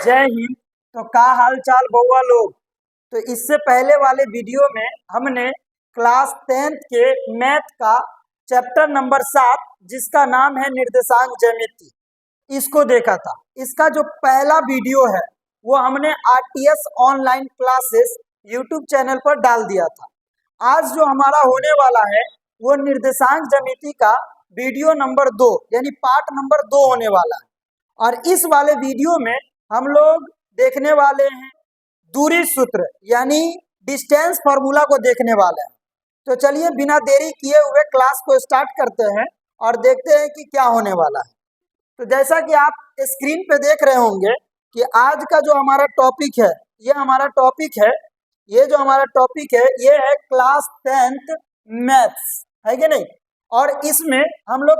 जय हिंद। तो का हाल चाल बउआ लोग। तो इससे पहले वाले वीडियो में हमने क्लास 10th के मैथ का चैप्टर नंबर 7 जिसका नाम है निर्देशांक ज्यामिति, इसको देखा था। इसका जो पहला वीडियो है वो हमने RTS online classes YouTube channel पर डाल दिया था। आज जो हमारा होने वाला है वो निर्देशांक ज्यामिति का वीडियो नंबर 2 यानी पार्ट नंबर 2 होने वाला है। और इस वाले वीडियो में हम लोग देखने वाले हैं दूरी सूत्र यानी डिस्टेंस फॉर्मूला को देखने वाले हैं। तो चलिए बिना देरी किए हुए क्लास को स्टार्ट करते हैं और देखते हैं कि क्या होने वाला है। तो जैसा कि आप स्क्रीन पे देख रहे होंगे कि आज का जो हमारा टॉपिक है ये जो हमारा टॉपिक है ये है क्लास 10th मैथ्स, है कि नहीं। और इसमें हम लोग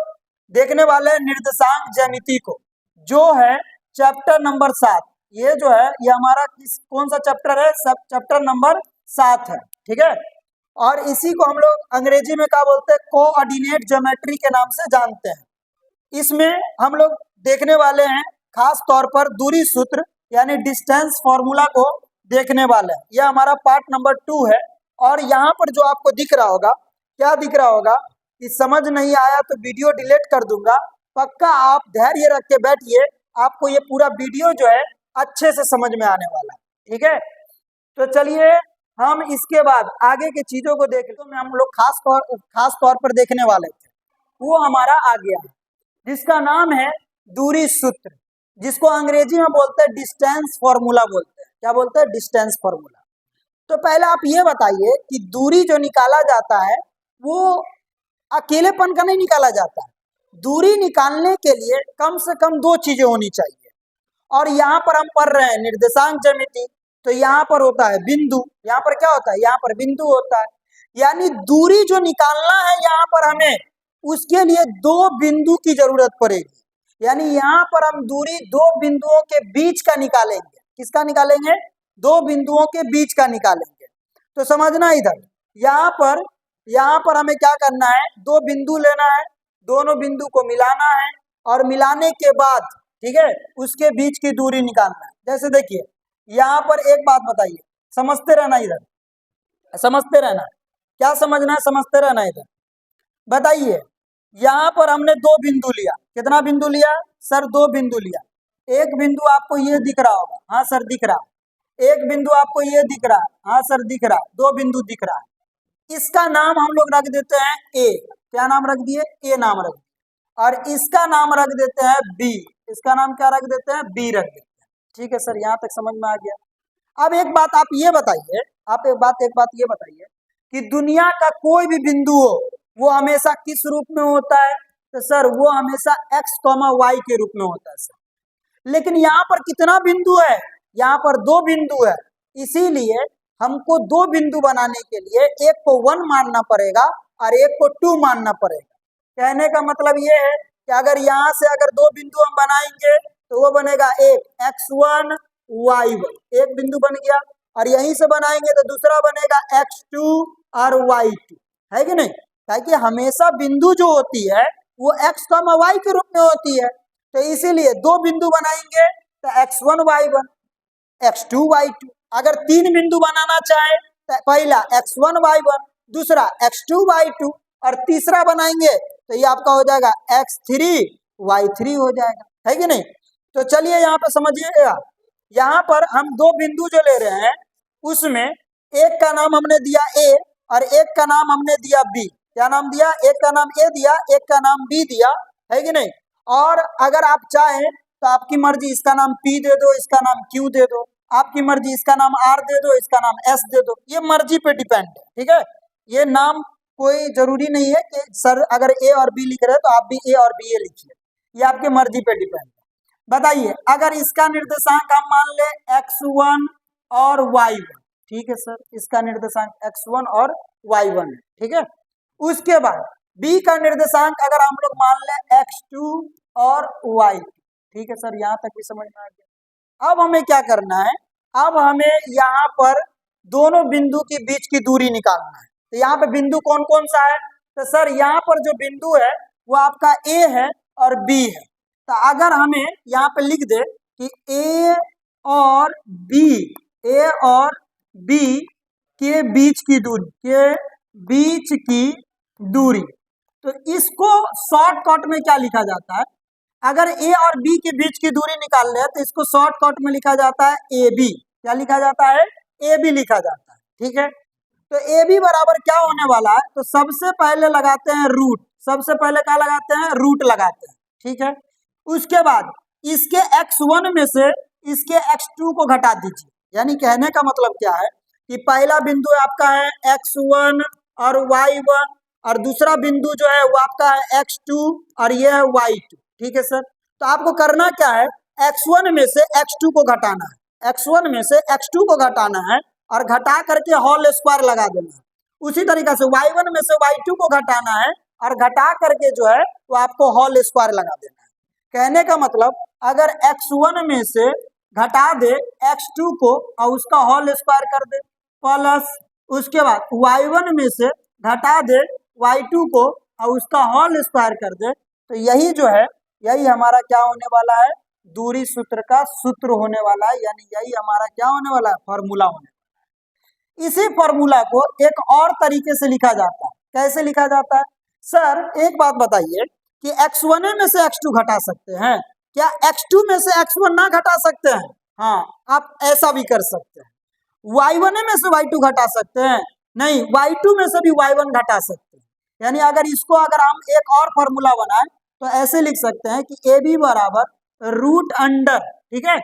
देखने वाले हैं निर्देशांक ज्यामिति को, जो है चैप्टर नंबर 7। ये जो है ये हमारा कौन सा चैप्टर है? सब चैप्टर नंबर 7 है, ठीक है। और इसी को हम लोग अंग्रेजी में क्या बोलते हैं? कोऑर्डिनेट ज्योमेट्री के नाम से जानते हैं। इसमें हम लोग देखने वाले हैं खास तौर पर दूरी सूत्र यानी डिस्टेंस फॉर्मूला को देखने वाले हैं। यह हमारा पार्ट नंबर 2 है। और यहाँ पर जो आपको दिख रहा होगा, क्या दिख रहा होगा कि समझ नहीं आया तो वीडियो डिलीट कर दूंगा। पक्का आप धैर्य रख के बैठिए, आपको ये पूरा वीडियो जो है अच्छे से समझ में आने वाला है, ठीक है। तो चलिए हम इसके बाद आगे की चीजों को देख तो हम लोग खास तौर पर देखने वाले थे वो हमारा आ गया है जिसका नाम है दूरी सूत्र, जिसको अंग्रेजी में बोलते हैं डिस्टेंस फॉर्मूला बोलते हैं। क्या बोलते हैं? Distance formula. तो पहले आप ये बताइए कि दूरी जो निकाला जाता है वो अकेलेपन का नहीं निकाला जाता है। दूरी निकालने के लिए कम से कम 2 चीजें होनी चाहिए। और यहाँ पर हम पढ़ रहे हैं निर्देशांक ज्यामिति, तो यहाँ पर होता है बिंदु। यहाँ पर क्या होता है? यहाँ पर बिंदु होता है। यानी दूरी जो निकालना है यहाँ पर हमें, उसके लिए 2 बिंदु की जरूरत पड़ेगी। यानी यहाँ पर हम दूरी 2 बिंदुओं के बीच का निकालेंगे। किसका निकालेंगे? 2 बिंदुओं के बीच का निकालेंगे। तो समझना इधर, यहाँ पर हमें क्या करना है? 2 बिंदु लेना है, दोनों बिंदु को मिलाना है और मिलाने के बाद, ठीक है, उसके बीच की दूरी निकालना है। जैसे देखिए यहाँ पर एक बात बताइए, समझते रहना इधर, समझते रहना। क्या समझना है? समझते रहना इधर। बताइए यहाँ पर हमने 2 बिंदु लिया। कितना बिंदु लिया सर? 2 बिंदु लिया। एक बिंदु आपको ये दिख रहा होगा, हाँ सर दिख रहा है। एक बिंदु आपको ये दिख रहा है, हाँ सर दिख रहा है। 2 बिंदु दिख रहा है। इसका नाम हम लोग रख देते हैं ए। क्या नाम रख दिए? ए नाम रख दिए। और इसका नाम रख देते हैं बी। इसका नाम क्या रख देते हैं? बी रख देते हैं। ठीक है सर, यहाँ तक समझ में आ गया। अब एक बात आप ये बताइए, ये बताइए कि दुनिया का कोई भी बिंदु हो वो हमेशा किस रूप में होता है? तो सर वो हमेशा x, y के रूप में होता है सर। लेकिन यहाँ पर कितना बिंदु है? यहाँ पर 2 बिंदु है। इसीलिए हमको 2 बिंदु बनाने के लिए एक को 1 मानना पड़ेगा और एक को 2 मानना पड़ेगा। कहने का मतलब ये है कि अगर यहाँ से अगर 2 बिंदु हम बनाएंगे तो वो बनेगा एक x1 y1, एक बिंदु बन गया। और यहीं से बनाएंगे तो दूसरा बनेगा x2 और y2, है कि नहीं? ताकि हमेशा बिंदु जो होती है वो x, y के रूप में होती है। तो इसीलिए 2 बिंदु बनाएंगे तो x1 y1, x2 y2। अगर 3 बिंदु बनाना चाहे तो पहला x1 y1, दूसरा x2 y2 और तीसरा बनाएंगे तो ये आपका हो जाएगा x3 y3 हो जाएगा, है कि नहीं? तो चलिए यहाँ पे समझिएगा, यहाँ पर हम 2 बिंदु जो ले रहे हैं उसमें एक का नाम हमने दिया a और एक का नाम हमने दिया b। क्या नाम दिया? एक का नाम a दिया, एक का नाम b दिया, है कि नहीं? और अगर आप चाहें तो आपकी मर्जी, इसका नाम p दे दो, इसका नाम q दे दो, आपकी मर्जी, इसका नाम r दे दो, इसका नाम s दे दो। ये मर्जी पे डिपेंड है, ठीक है। ये नाम कोई जरूरी नहीं है कि सर अगर a और b लिख रहे हैं तो आप भी a और b लिखिए, ये आपके मर्जी पे डिपेंड है। बताइए अगर इसका निर्देशांक हम मान ले x1 और y1, ठीक है सर, इसका निर्देशांक x1 और y1 है, ठीक है। उसके बाद b का निर्देशांक अगर हम लोग मान ले x2 और y, ठीक है सर, यहाँ तक भी समझ में आ गया। अब हमें क्या करना है? अब हमें यहाँ पर दोनों बिंदु के बीच की दूरी निकालना है। तो यहाँ पे बिंदु कौन कौन सा है? तो सर यहाँ पर जो बिंदु है वो आपका a है और b है। तो अगर हमें यहाँ पे लिख दे कि a और बी, ए और बी के बीच की दूरी, के बीच की दूरी। तो इसको शॉर्टकट में क्या लिखा जाता है? अगर ए और बी के बीच की दूरी निकाल ले तो इसको शॉर्टकट में लिखा जाता है ए बी। क्या लिखा जाता है? ए बी लिखा जाता है। ठीक है, तो ए बी बराबर क्या होने वाला है? तो सबसे पहले लगाते हैं रूट, सबसे पहले क्या लगाते हैं? रूट लगाते हैं। ठीक है, उसके बाद इसके x1 में से इसके x2 को घटा दीजिए। यानी कहने का मतलब क्या है कि पहला बिंदु आपका है x1 और y1 और दूसरा बिंदु जो है वो आपका है x2 और ये है y2। ठीक है सर, तो आपको करना क्या है? x1 में से x2 को घटाना है, x1 में से x2 को घटाना है और घटा करके होल स्क्वायर लगा देना है। उसी तरीके से y1 में से y2 को घटाना है और घटा करके जो है वो आपको होल स्क्वायर लगा देना है। कहने का मतलब अगर x1 में से घटा दे x2 को और उसका होल स्क्वायर कर दे, प्लस उसके बाद y1 में से घटा दे y2 को और उसका होल स्क्वायर कर दे, तो यही जो है यही हमारा क्या होने वाला है? दूरी सूत्र का सूत्र होने वाला है। यानी यही हमारा क्या होने वाला है? फॉर्मूला होने वाला है। इसी फॉर्मूला को एक और तरीके से लिखा जाता है। कैसे लिखा जाता है? सर एक बात बताइए कि x1 में से x2 घटा सकते हैं क्या? x2 में से x1 ना घटा सकते हैं? हाँ, आप ऐसा भी कर सकते हैं। y1 में से y2 घटा सकते हैं? नहीं, y2 में से भी y1 घटा सकते हैं। यानी अगर इसको अगर हम एक और फॉर्मूला बनाए तो ऐसे लिख सकते हैं कि ए बी बराबर रूट अंडर, ठीक है,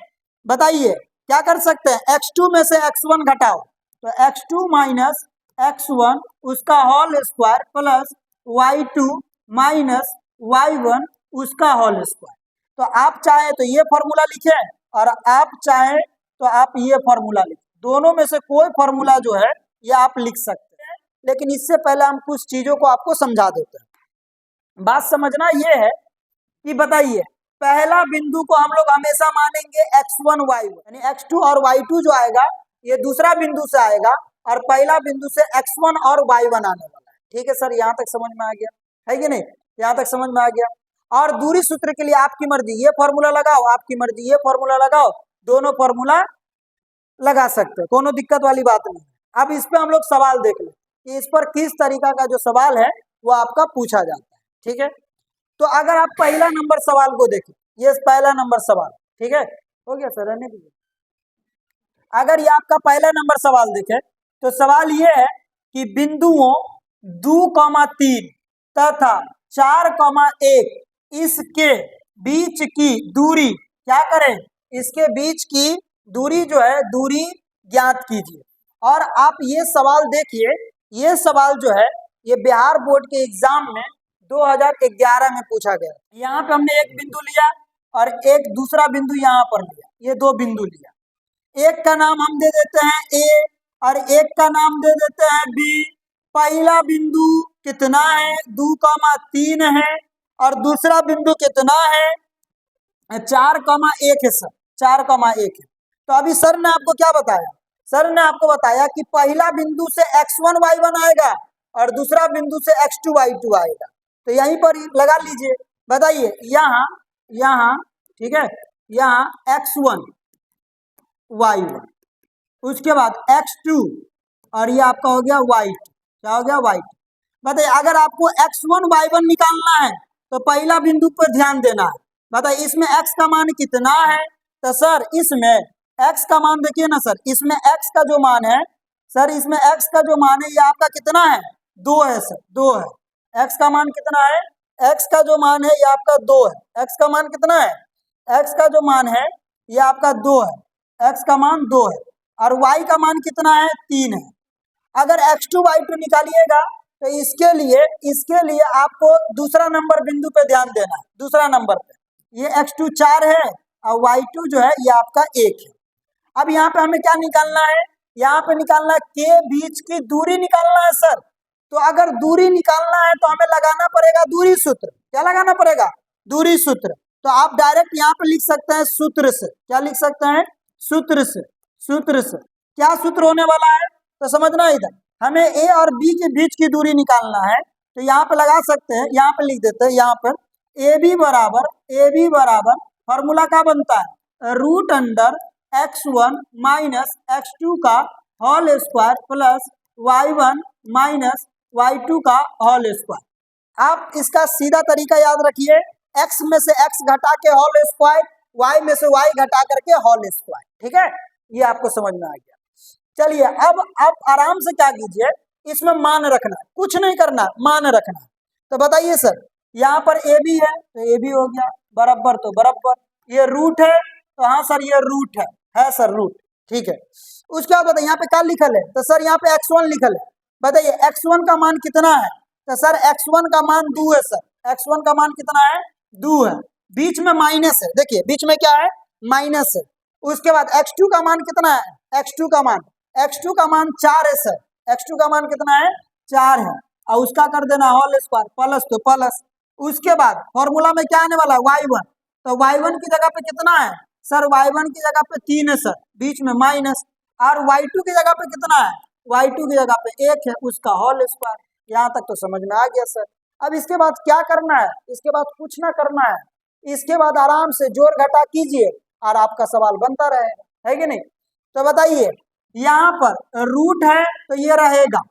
बताइए क्या कर सकते हैं? x2 में से x1 घटाओ तो x2 माइनस x1 उसका whole square plus y2 minus y1 उसका होल स्क्वायर। तो आप चाहे तो ये फॉर्मूला लिखें और आप चाहे तो आप ये फॉर्मूला लिखें, दोनों में से कोई फॉर्मूला जो है ये आप लिख सकते हैं। लेकिन इससे पहले हम कुछ चीजों को आपको समझा देते हैं। बात समझना ये है कि बताइए पहला बिंदु को हम लोग हमेशा मानेंगे x1 y1, यानी x2 और y2 जो आएगा ये दूसरा बिंदु से आएगा और पहला बिंदु से x1 और y1 आने वाला है। ठीक है सर, यहाँ तक समझ में आ गया है कि नहीं? यहाँ तक समझ में आ गया। और दूरी सूत्र के लिए आपकी मर्जी, ये फॉर्मूला लगाओ, आपकी मर्जी ये फॉर्मूला लगाओ, दोनों फॉर्मूला लगा सकते हो, कोनो दिक्कत वाली बात नहीं। अब इस पे हम लोग सवाल देख लें कि इस पर किस तरीका का जो सवाल है वो आपका पूछा जाता है। ठीक है, तो अगर आप पहला नंबर सवाल को देखें, ये पहला नंबर सवाल, ठीक है, हो गया सर, रहने दीजिए। अगर ये आपका पहला नंबर सवाल देखें तो सवाल ये है कि बिंदुओं 2,3 तथा 4,1 इसके बीच की दूरी क्या करें? इसके बीच की दूरी जो है दूरी ज्ञात कीजिए। और आप ये सवाल देखिए, ये सवाल जो है ये बिहार बोर्ड के एग्जाम में 2011 में पूछा गया। यहाँ पे हमने एक बिंदु लिया और एक दूसरा बिंदु यहाँ पर लिया, ये दो बिंदु लिया। एक का नाम हम दे देते हैं ए और एक का नाम दे देते हैं बी। पहला बिंदु कितना है? 2,3 है और दूसरा बिंदु कितना है? 4,1 है सर, 4,1 है। तो अभी सर ने आपको क्या बताया? सर ने आपको बताया कि पहला बिंदु से x1 y1 आएगा और दूसरा बिंदु से x2 y2 आएगा। तो यहीं पर लगा लीजिए, बताइए यहाँ यहाँ ठीक है, यहाँ x1 y1 उसके बाद x2 और ये आपका हो गया y2। क्या हो गया? y2। बताइए अगर आपको x1 y1 निकालना है तो पहला बिंदु पर ध्यान देना है। बताइए इसमें x का मान कितना है? तो सर इसमें x का मान देखिए ना सर, इसमें x का जो मान है सर, इसमें x का जो मान है ये आपका कितना है? 2 है सर, 2 है। x का मान कितना है? x का जो मान है ये आपका 2 है। x का मान कितना है? x का जो मान है ये आपका 2 है, x का मान 2 है और y का मान कितना है? 3 है। अगर x2 y2 निकालिएगा तो इसके लिए आपको दूसरा नंबर बिंदु पे ध्यान देना है। दूसरा नंबर पे ये x2 4 है और y2 जो है ये आपका 1 है। अब यहाँ पे हमें क्या निकालना है? यहाँ पे निकालना है के बीच की दूरी निकालना है सर। तो अगर दूरी निकालना है तो हमें लगाना पड़ेगा दूरी सूत्र। क्या लगाना पड़ेगा? दूरी सूत्र। तो आप डायरेक्ट यहाँ पे लिख सकते हैं सूत्र से। क्या लिख सकते हैं? सूत्र से। सूत्र से क्या सूत्र होने वाला है? तो समझना इधर हमें ए और बी के बीच की दूरी निकालना है तो यहाँ पे लगा सकते हैं, यहाँ पे लिख देते हैं, यहाँ पर ए बी बराबर फॉर्मूला क्या बनता है? Root under x1 minus x2 का whole square plus y1 minus y2 का होल स्क्वायर। आप इसका सीधा तरीका याद रखिए, x में से x घटा के होल स्क्वायर, y में से y घटा करके होल स्क्वायर। ठीक है, ये आपको समझ में आ गया। चलिए अब आप आराम से क्या कीजिए, इसमें मान रखना है, कुछ नहीं करना, मान रखना है। तो बताइए सर, यहाँ पर ए बी है तो ए बी हो गया, बराबर तो बराबर, ये रूट है तो हाँ सर ये रूट है सर रूट। ठीक है, उसके बाद बताइए यहाँ पे क्या लिखल है, तो सर यहाँ पे x1 लिखल है। बताइए x1 का मान कितना है, तो सर x1 का मान 2 है सर, x1 का मान कितना है, 2 है। बीच में माइनस है, देखिए बीच में क्या है, माइनस है। उसके बाद x2 का मान कितना है, x2 का मान 4 है सर, x2 का मान कितना है, 4 है। और उसका कर देना होल स्क्वायर, प्लस तो प्लस। उसके बाद फॉर्मूला में क्या आने वाला है, y1, तो y1 की जगह पे कितना है सर, y1 की जगह पे 3 है सर, बीच में माइनस। और y2 की जगह पे कितना है, y2 की जगह पे 1 है, उसका होल स्क्वायर। यहाँ तक तो समझ में आ गया सर। अब इसके बाद क्या करना है, इसके बाद कुछ ना करना है, इसके बाद आराम से जोड़ घटा कीजिए और आपका सवाल बनता रहेगा, है कि नहीं। तो बताइए यहाँ पर रूट है तो ये रहेगा,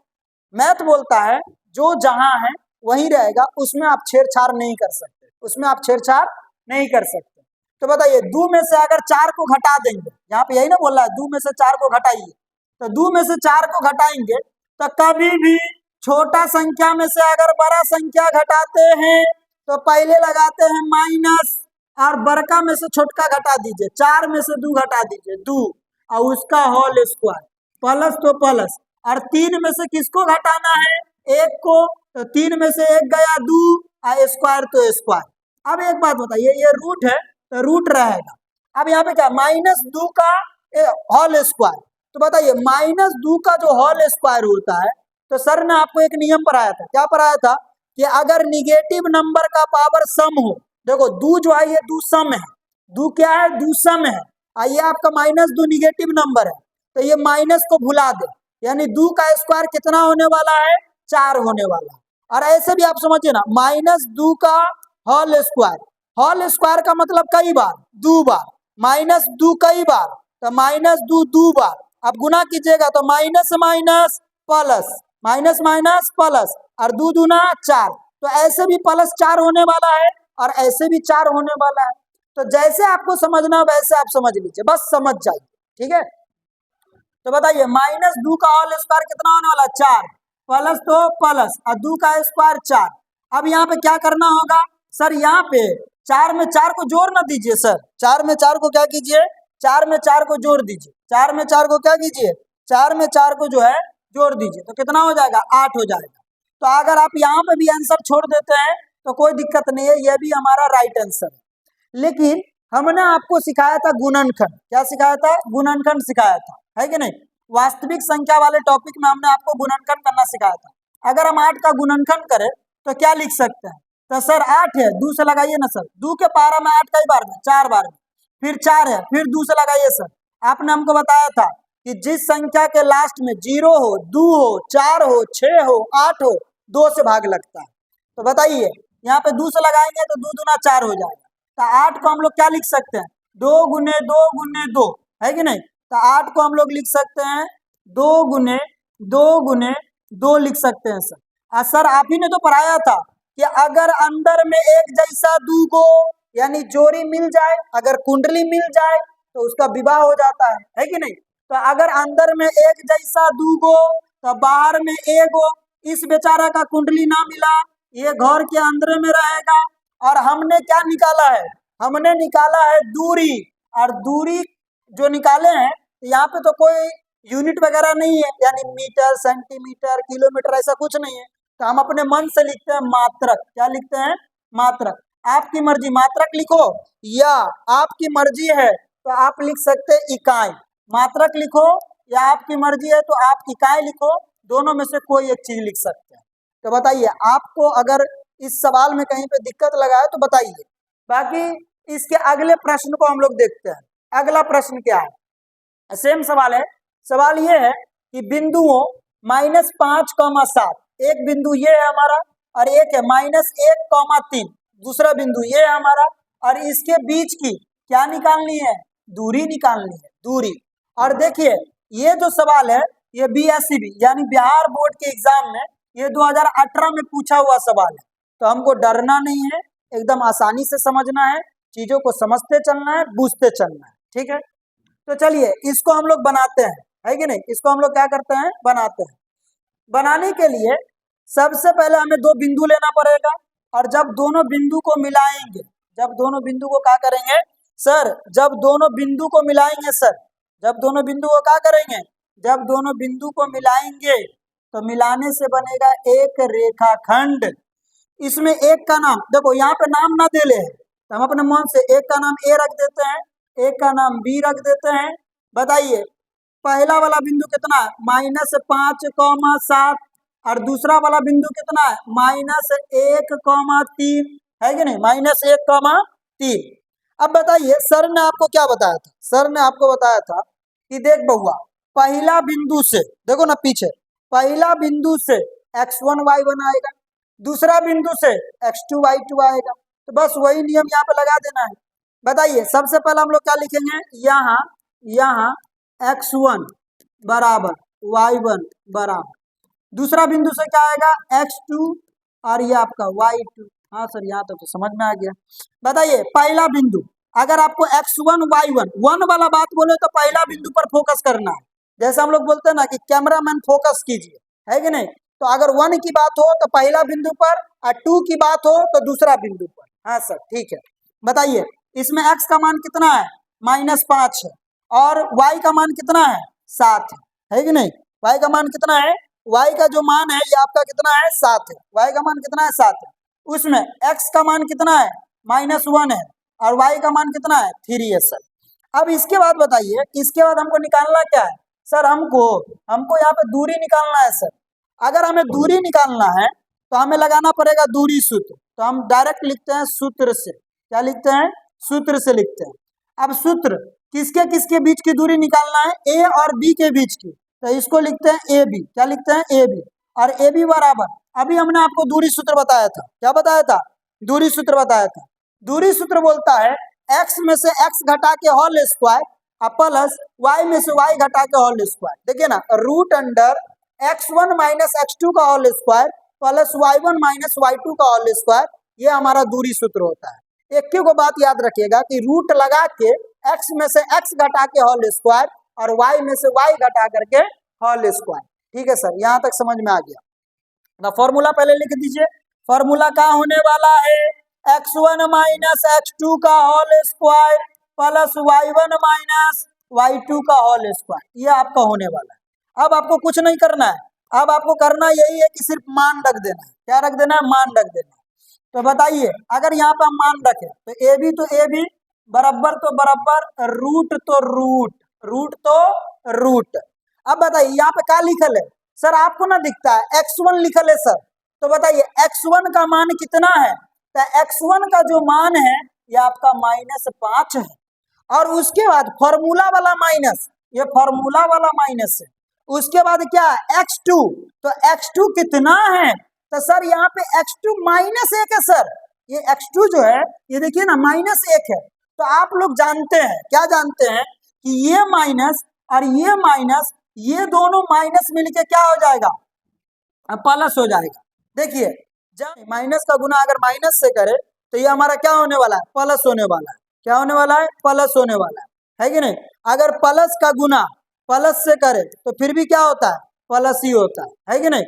मैथ बोलता है जो जहां है वही रहेगा, उसमें आप छेड़छाड़ नहीं कर सकते, उसमें आप छेड़छाड़ नहीं कर सकते। तो बताइए 2 में से अगर 4 को घटा देंगे, यहाँ पे यही ना बोल रहा है 2 में से 4 को घटाइए, तो 2 में से 4 को घटाएंगे तो कभी भी छोटा संख्या में से अगर बड़ा संख्या घटाते हैं तो पहले लगाते हैं माइनस, और बड़का में से छोटका घटा दीजिए, 4 में से 2 घटा दीजिए 2, और उसका होल स्क्वायर, प्लस तो प्लस। और 3 में से किसको घटाना है, 1 को, तो 3 में से 1 गया 2, और स्क्वायर तो स्क्वायर। अब एक बात बताइए, ये रूट है तो रूट रहेगा। अब यहाँ पे क्या, -2 का होल स्क्वायर, तो बताइए -2 का जो होल स्क्वायर होता है, तो सर ने आपको एक नियम पढ़ाया था, क्या पढ़ाया था कि अगर निगेटिव नंबर का पावर सम हो, देखो 2 जो है ये 2 सम है, 2 क्या है, 2 सम है, आइए आपका -2 निगेटिव नंबर है, तो ये माइनस को भुला दे, यानी 2 का स्क्वायर कितना होने वाला है, 4 होने वाला है। और ऐसे भी आप समझिए ना, -2 का होल स्क्वायर का मतलब कई बार, 2 बार, -2 कई बार, तो -2 2 बार। अब गुना कीजिएगा तो minus minus plus, minus minus plus, और 2 दूना 4, तो ऐसे भी +4 होने वाला है और ऐसे भी 4 होने वाला है। तो जैसे आपको समझना वैसे आप समझ लीजिए, बस समझ जाइए। ठीक है, तो बताइए -2 का होल स्क्वायर कितना होने वाला, 4, प्लस तो प्लस, और 2 का स्क्वायर 4। अब यहाँ पे क्या करना होगा सर, यहाँ पे 4 में 4 को जोड़ ना दीजिए सर, 4 में 4 को क्या कीजिए, 4 में 4 को जोड़ दीजिए, 4 में 4 को क्या कीजिए, 4 में 4 को जो है जोड़ दीजिए, तो कितना हो जाएगा, 8 हो जाएगा। तो अगर आप यहाँ पे भी आंसर छोड़ देते हैं तो कोई दिक्कत नहीं है, यह भी हमारा राइट आंसर है। लेकिन हमने आपको सिखाया था गुणनखंड, क्या सिखाया था, गुणनखंड सिखाया था, है कि नहीं। वास्तविक संख्या वाले टॉपिक में हमने आपको गुणनखंड करना सिखाया था। अगर हम 8 का गुणनखंड करें तो क्या लिख सकते हैं, तो सर 8 है, 2 से लगाइए ना सर, 2 के पारा में 8 कई बार में, 4 बार में, फिर 4 है, फिर 2 से लगाइए सर। आपने हमको बताया था कि जिस संख्या के लास्ट में 0 हो, 2 हो, 4 हो, 6 हो, 8 हो, 2 से भाग लगता है। तो बताइए यहाँ पे 2 से लगाएंगे तो 2 दूना 4 हो जाएगा, तो 8 को हम लोग क्या लिख सकते हैं, 2 गुने 2 गुने 2, है कि नहीं। तो 8 को हम लोग लिख सकते हैं 2 गुने 2 गुने 2 लिख सकते हैं सर। सर आप ही ने तो पढ़ाया था कि अगर अंदर में एक जैसा दूगो यानी जोड़ी मिल जाए, अगर कुंडली मिल जाए तो उसका विवाह हो जाता है कि नहीं। तो अगर अंदर में एक जैसा दूगो तो बाहर में एगो, इस बेचारा का कुंडली ना मिला, ये घर के अंदर में रहेगा। और हमने क्या निकाला है, हमने निकाला है दूरी, और दूरी जो निकाले हैं यहाँ पे तो कोई यूनिट वगैरह नहीं है, यानी मीटर सेंटीमीटर किलोमीटर ऐसा कुछ नहीं है, तो हम अपने मन से लिखते हैं मात्रक। क्या लिखते हैं, मात्रक। आपकी मर्जी, मात्रक लिखो या आपकी मर्जी है तो आप लिख सकते हैं इकाई। मात्रक लिखो या आपकी मर्जी है तो आप इकाई लिखो, दोनों में से कोई एक चीज लिख सकते हैं। तो बताइए आपको अगर इस सवाल में कहीं पे दिक्कत लगा है तो बताइए, बाकी इसके अगले प्रश्न को हम लोग देखते हैं। अगला प्रश्न क्या है, सेम सवाल है। सवाल ये है कि बिंदुओं -5,7, एक बिंदु ये है हमारा और एक है -1,3, दूसरा बिंदु ये है हमारा, और इसके बीच की क्या निकालनी है, दूरी निकालनी है, दूरी। और देखिए ये जो सवाल है ये BSCB यानी बिहार बोर्ड के एग्जाम में ये 2018 में पूछा हुआ सवाल है। तो हमको डरना नहीं है, एकदम आसानी से समझना है, चीजों को समझते चलना है, बूझते चलना है, ठीक है। तो चलिए इसको हम लोग बनाते हैं, है कि नहीं। इसको हम लोग क्या करते हैं, बनाते हैं। बनाने के लिए सबसे पहले हमें दो बिंदु लेना पड़ेगा, और जब दोनों बिंदु को मिलाएंगे, जब दोनों बिंदु को क्या करेंगे सर, जब दोनों बिंदु को मिलाएंगे सर, जब दोनों बिंदु को क्या करेंगे, जब दोनों बिंदु को मिलाएंगे तो मिलाने से बनेगा एक रेखाखंड। इसमें एक का नाम देखो, यहाँ पे नाम ना दे ले, तो हम अपने मन से एक का नाम ए रख देते हैं, एक का नाम बी रख देते हैं। बताइए पहला वाला बिंदु कितना है, -5,7, और दूसरा वाला बिंदु कितना है, -1,3, है कि नहीं, -1,3। अब बताइए सर ने आपको क्या बताया था, सर ने आपको बताया था कि देख बहुआ, पहला बिंदु से देखो ना पीछे, पहला बिंदु से x1 y1 आएगा, दूसरा बिंदु से x2 y2 आएगा। तो बस वही नियम यहाँ पे लगा देना है। बताइए सबसे पहले हम लोग क्या लिखेंगे, यहाँ x1 बराबर y1 बराबर, दूसरा बिंदु से क्या आएगा x2 और ये आपका y2। हाँ सर यहाँ तक तो समझ में आ गया। बताइए पहला बिंदु, अगर आपको x1 y1 वन वाला बात बोले तो पहला बिंदु पर फोकस करना है। जैसे हम लोग बोलते हैं ना कि कैमरामैन फोकस कीजिए, है कि नहीं। तो अगर 1 की बात हो तो पहला बिंदु पर, और 2 की बात हो तो दूसरा बिंदु पर। हाँ सर ठीक है। बताइए इसमें x का मान कितना है, -5 है, और y का मान कितना है, 7 है कि नहीं। y का मान कितना है, y का जो मान है ये आपका कितना है, 7 है। y का मान कितना है, 7 है। उसमें x का मान कितना है, -1 है, और y का मान कितना है, 3 है सर। अब इसके बाद बताइए, इसके बाद हमको निकालना क्या है सर, हमको यहाँ पे दूरी निकालना है सर। अगर हमें दूरी निकालना है तो हमें लगाना पड़ेगा दूरी सूत्र। तो हम डायरेक्ट लिखते हैं सूत्र से, क्या लिखते हैं, सूत्र से लिखते हैं। अब सूत्र किसके किसके बीच की दूरी निकालना है, ए और बी के बीच की, तो इसको लिखते हैं ए बी, क्या लिखते हैं, ए बी। और ए बी बराबर, अभी हमने आपको दूरी सूत्र बताया था, क्या बताया था, दूरी सूत्र बताया था। दूरी सूत्र बोलता है x में से x घटा के होल स्क्वायर प्लस y में से y घटा के होल स्क्वायर। देखिए ना, √x1 माइनस x2 का whole square plus y1 minus y2 का होल स्क्वायर, ये हमारा दूरी सूत्र होता है। एक को बात याद रखिएगा कि रूट लगा के x में से x घटा के होल स्क्वायर और y में से y घटा करके होल स्क्वायर। ठीक है सर, यहाँ तक समझ में आ गया ना। फॉर्मूला पहले लिख दीजिए, फॉर्मूला क्या होने वाला है, x1 माइनस x2 का whole square plus y1 minus y2 का होल स्क्वायर, ये आपका होने वाला है। अब आपको कुछ नहीं करना है, अब आपको करना यही है कि सिर्फ मान रख देना है। क्या रख देना है, मान रख देना है। तो बताइए अगर यहाँ पे हम मान रखें तो ए बी बराबर तो बराबर, रूट तो रूट, रूट तो रूट। अब बताइए यहाँ पे क्या लिखल है सर, आपको ना दिखता है x1 लिखल है सर। तो बताइए x1 का मान कितना है, तो x1 का जो मान है ये आपका -5 है। और उसके बाद फॉर्मूला वाला माइनस, ये फॉर्मूला वाला माइनस है। उसके बाद क्या है x2, तो x2 कितना है, तो सर यहाँ पे x2 -1 है सर। ये x2 जो है ये देखिए ना -1 है। तो आप लोग जानते हैं, क्या जानते हैं कि ये माइनस और ये माइनस, ये दोनों माइनस मिलके क्या हो जाएगा, प्लस हो जाएगा। देखिए जब माइनस का गुना अगर माइनस से करे तो ये हमारा क्या होने वाला है, प्लस होने वाला है। क्या होने वाला है, प्लस होने वाला है कि नहीं। अगर प्लस का गुना प्लस से करे तो फिर भी क्या होता है, प्लस ही होता है कि नहीं।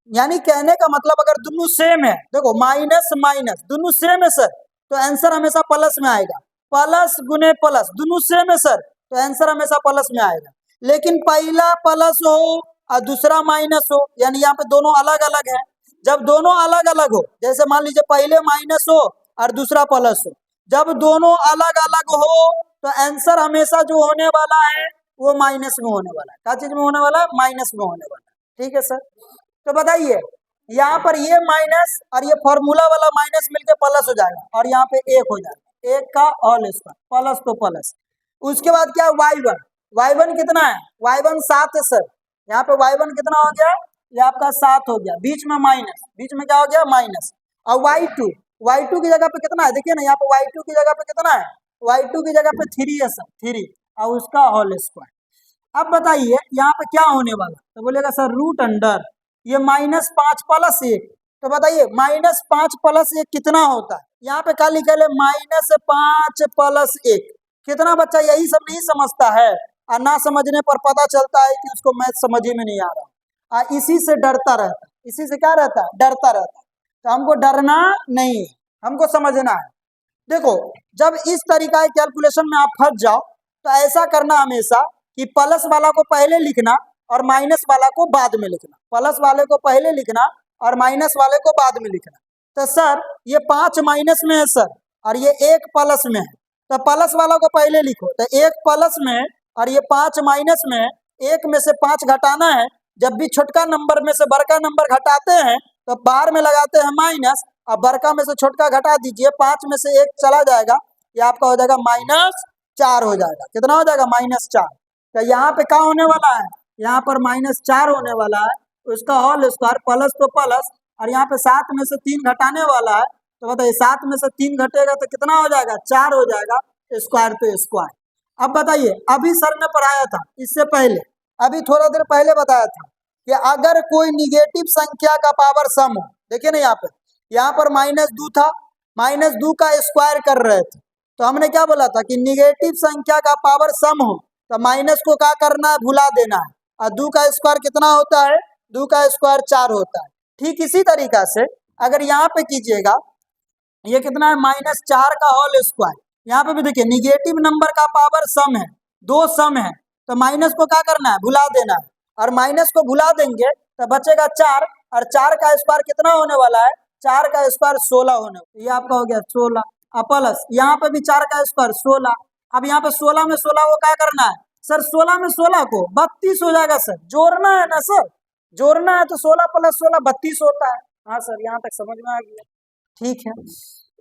यानी कहने का मतलब अगर दोनों सेम है, देखो माइनस माइनस दोनों सेम है सर, तो आंसर हमेशा प्लस में आएगा। प्लस गुने प्लस दोनों सेम है सर, तो आंसर हमेशा प्लस में आएगा। लेकिन पहला प्लस हो और दूसरा माइनस हो, यानी यहाँ पे दोनों अलग अलग है। जब दोनों अलग अलग हो, जैसे मान लीजिए पहले माइनस हो और दूसरा प्लस हो, जब दोनों अलग अलग हो तो आंसर हमेशा जो होने वाला है वो माइनस में होने वाला है। क्या चीज में होने वाला है, माइनस में होने वाला है। ठीक है सर। तो बताइए यहाँ पर ये माइनस और ये फॉर्मूला वाला माइनस मिलके प्लस हो जाएगा, और यहाँ पे 1 हो जाएगा, 1 का होल स्क्वायर, प्लस तो प्लस। उसके बाद क्या y1, y1 कितना है, y1 7 है सर। यहाँ पे y1 कितना हो गया, ये आपका 7 हो गया, बीच में माइनस, बीच में क्या हो गया, माइनस। और y2 की जगह पे कितना है, देखिए ना यहाँ पे y2 की जगह पे कितना है, y2 की जगह पे 3 है सर, 3 और उसका होल स्क्वायर। अब बताइए यहाँ पे क्या होने वाला, तो बोलेगा सर रूट अंडर ये -5 प्लस 1, तो बताइए -5 प्लस 1 कितना होता है, यहाँ पे क्या लिखा है -5 प्लस 1 कितना, बच्चा यही सब नहीं समझता है और ना समझने पर पता चलता है कि उसको मैथ समझ ही में नहीं आ रहा और इसी से डरता रहता है, इसी से क्या रहता है, डरता रहता है। तो हमको डरना नहीं है, हमको समझना है। देखो जब इस तरीका के कैलकुलेशन में आप फंस जाओ तो ऐसा करना हमेशा कि प्लस वाला को पहले लिखना और माइनस वाला को बाद में लिखना, प्लस वाले को पहले लिखना और माइनस वाले को बाद में लिखना। तो सर ये 5 माइनस में है सर और ये 1 प्लस में है, तो प्लस वाला को पहले लिखो, तो 1 प्लस में और ये 5 माइनस में है, 1 में से 5 घटाना है। जब भी छोटका नंबर में से बड़का नंबर घटाते हैं तो बाहर में लगाते हैं माइनस, अब बड़का में से छोटका घटा दीजिए, 5 में से 1 चला जाएगा, ये आपका हो जाएगा -4 हो जाएगा। कितना हो जाएगा, -4। तो यहाँ पे क्या होने वाला है, यहाँ पर -4 होने वाला है, उसका होल स्क्वायर प्लस तो प्लस और यहाँ पे 7 में से 3 घटाने वाला है, तो बताइए 7 में से 3 घटेगा तो कितना हो जाएगा, 4 हो जाएगा, स्क्वायर तो स्क्वायर। अब बताइए अभी सर ने पढ़ाया था इससे पहले, अभी थोड़ा देर पहले बताया था कि अगर कोई निगेटिव संख्या का पावर सम हो, देखिए ना यहाँ पर -2 था, -2 का स्क्वायर कर रहे थे, तो हमने क्या बोला था कि निगेटिव संख्या का पावर सम हो तो माइनस को क्या करना है, भुला देना है, और 2 का स्क्वायर कितना होता है, 2 का स्क्वायर 4 होता है। ठीक इसी तरीका से अगर यहाँ पे कीजिएगा, ये कितना है, -4 का होल स्क्वायर, यहाँ पे भी देखिए निगेटिव नंबर का पावर सम है, 2 सम है, तो माइनस को क्या करना है, भुला देना है, और माइनस को भुला देंगे तो बचेगा 4 और 4 का स्क्वायर कितना होने वाला है, 4 का स्क्वायर 16 होने वाला, ये आपका हो गया 16 प्लस यहाँ पे भी 4 का स्क्वायर 16। अब यहाँ पे 16 में 16 को क्या करना है सर, 16 में 16 को 32 हो जाएगा सर, जोड़ना है ना सर, जोड़ना है, तो 16 प्लस 16 32 होता है। हाँ सर यहाँ तक समझ में आ गया, ठीक है।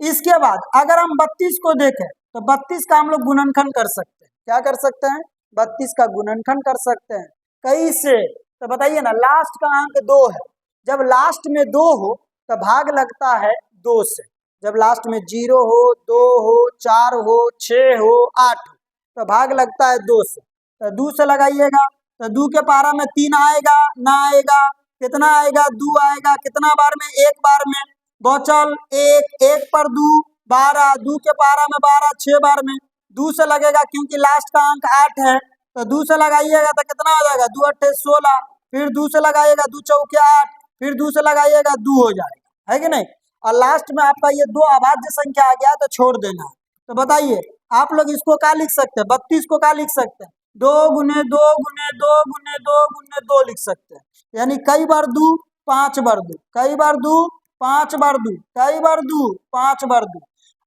इसके बाद अगर हम 32 को देखें तो 32 का हम लोग गुणनखंड कर सकते हैं, क्या कर सकते हैं, 32 का गुणनखंड कर सकते हैं कई से, तो बताइए ना लास्ट का अंक 2 है, जब लास्ट में 2 हो तो भाग लगता है 2 से, जब लास्ट में 0 हो, 2 हो, 4 हो, 6 हो, 8 हो तो भाग लगता है 2 से, तो 2 से लगाइएगा, तो 2 के पारा में 3 आएगा ना आएगा, कितना आएगा, 2 आएगा, कितना बार में, एक बार में, बचल 1, 1 पर 2 12, 2 के पारा में 12, 6 बार में, 2 से लगेगा क्योंकि लास्ट का अंक 8 है, तो 2 से लगाइएगा तो कितना हो जाएगा, 2 8 16, फिर 2 से लगाइएगा 2 चौके 8, फिर 2 से लगाइएगा 2 हो जाएगा, है कि नहीं, और लास्ट में आपका ये 2 अभाज्य संख्या आ गया तो छोड़ देना है। तो बताइए आप लोग इसको क्या लिख सकते हैं, 32 को क्या लिख सकते हैं, 2 गुने 2 गुने 2 गुने 2 गुने 2 लिख सकते हैं, यानी कई बार 2 5 बार 2, कई बार 2 5 बार 2, कई बार 2 5 बार 2।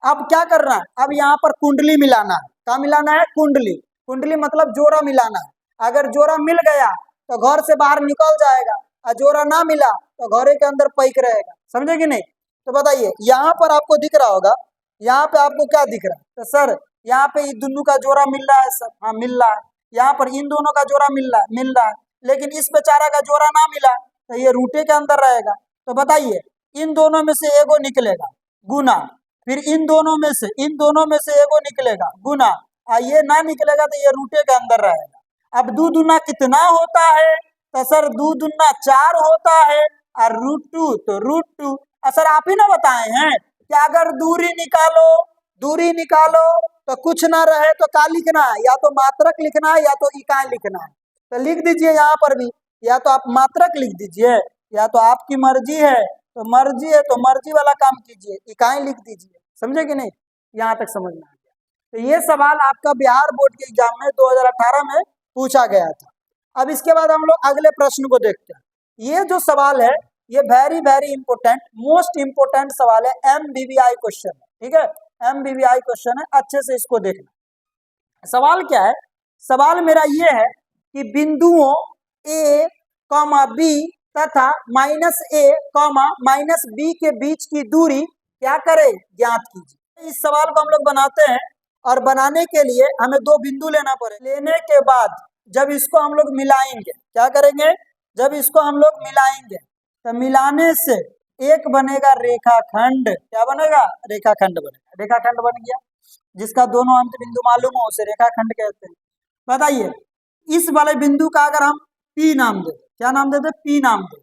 अब क्या करना है, अब यहाँ पर कुंडली मिलाना है, क्या मिलाना है, कुंडली, कुंडली मतलब जोड़ा मिलाना है, अगर जोड़ा मिल गया तो घर से बाहर निकल जाएगा और जोड़ा ना मिला तो घरे के अंदर पैक रहेगा, समझे कि नहीं। तो बताइए यहाँ पर आपको दिख रहा होगा, यहाँ पे आपको क्या दिख रहा है, तो सर यहाँ पे इन दोनों का जोड़ा मिल रहा है सर, हाँ मिल रहा है, यहाँ पर इन दोनों का जोड़ा मिल रहा है, लेकिन इस बेचारा का जोड़ा ना मिला तो ये रूटे के अंदर रहेगा। तो बताइए इन दोनों में से एगो निकलेगा गुना, फिर इन दोनों में से एगो निकलेगा गुना, और ये ना निकलेगा तो ये रूटे के अंदर रहेगा। अब 2 दूना कितना होता है, तो सर 2 दूना 4 होता है और √2 तो √2। सर आप ही ना बताए हैं कि अगर दूरी निकालो तो कुछ ना रहे तो क्या लिखना है, या तो मात्रक लिखना है या तो इकाई लिखना है, तो लिख दीजिए यहाँ पर भी, या तो आप मात्रक लिख दीजिए या तो आपकी मर्जी है तो मर्जी वाला काम कीजिए, इकाई लिख दीजिए, समझे कि नहीं, यहाँ तक समझ में आ गया। तो ये सवाल आपका बिहार बोर्ड के एग्जाम में 2018 में पूछा गया था। अब इसके बाद हम लोग अगले प्रश्न को देखते हैं। ये जो सवाल है ये very very important, most important सवाल है, MBBI क्वेश्चन है, ठीक है, MBBI क्वेश्चन है, अच्छे से इसको देखना। सवाल क्या है, सवाल मेरा ये है कि बिंदुओं A, B तथा -A, -B के बीच की दूरी क्या करें, ज्ञात कीजिए। इस सवाल को हम लोग बनाते हैं और बनाने के लिए हमें 2 बिंदु लेना पड़ेगा, लेने के बाद जब इसको हम लोग मिलाएंगे, क्या करेंगे, जब इसको हम लोग मिलाएंगे तो मिलाने से एक बनेगा रेखाखंड, क्या बनेगा, रेखाखंड बनेगा, रेखाखंड बन गया। जिसका दोनों अंत बिंदु मालूम हो उसे रेखाखंड कहते हैं। बताइए इस वाले बिंदु का अगर हम P नाम दे, क्या नाम देते? P नाम दे,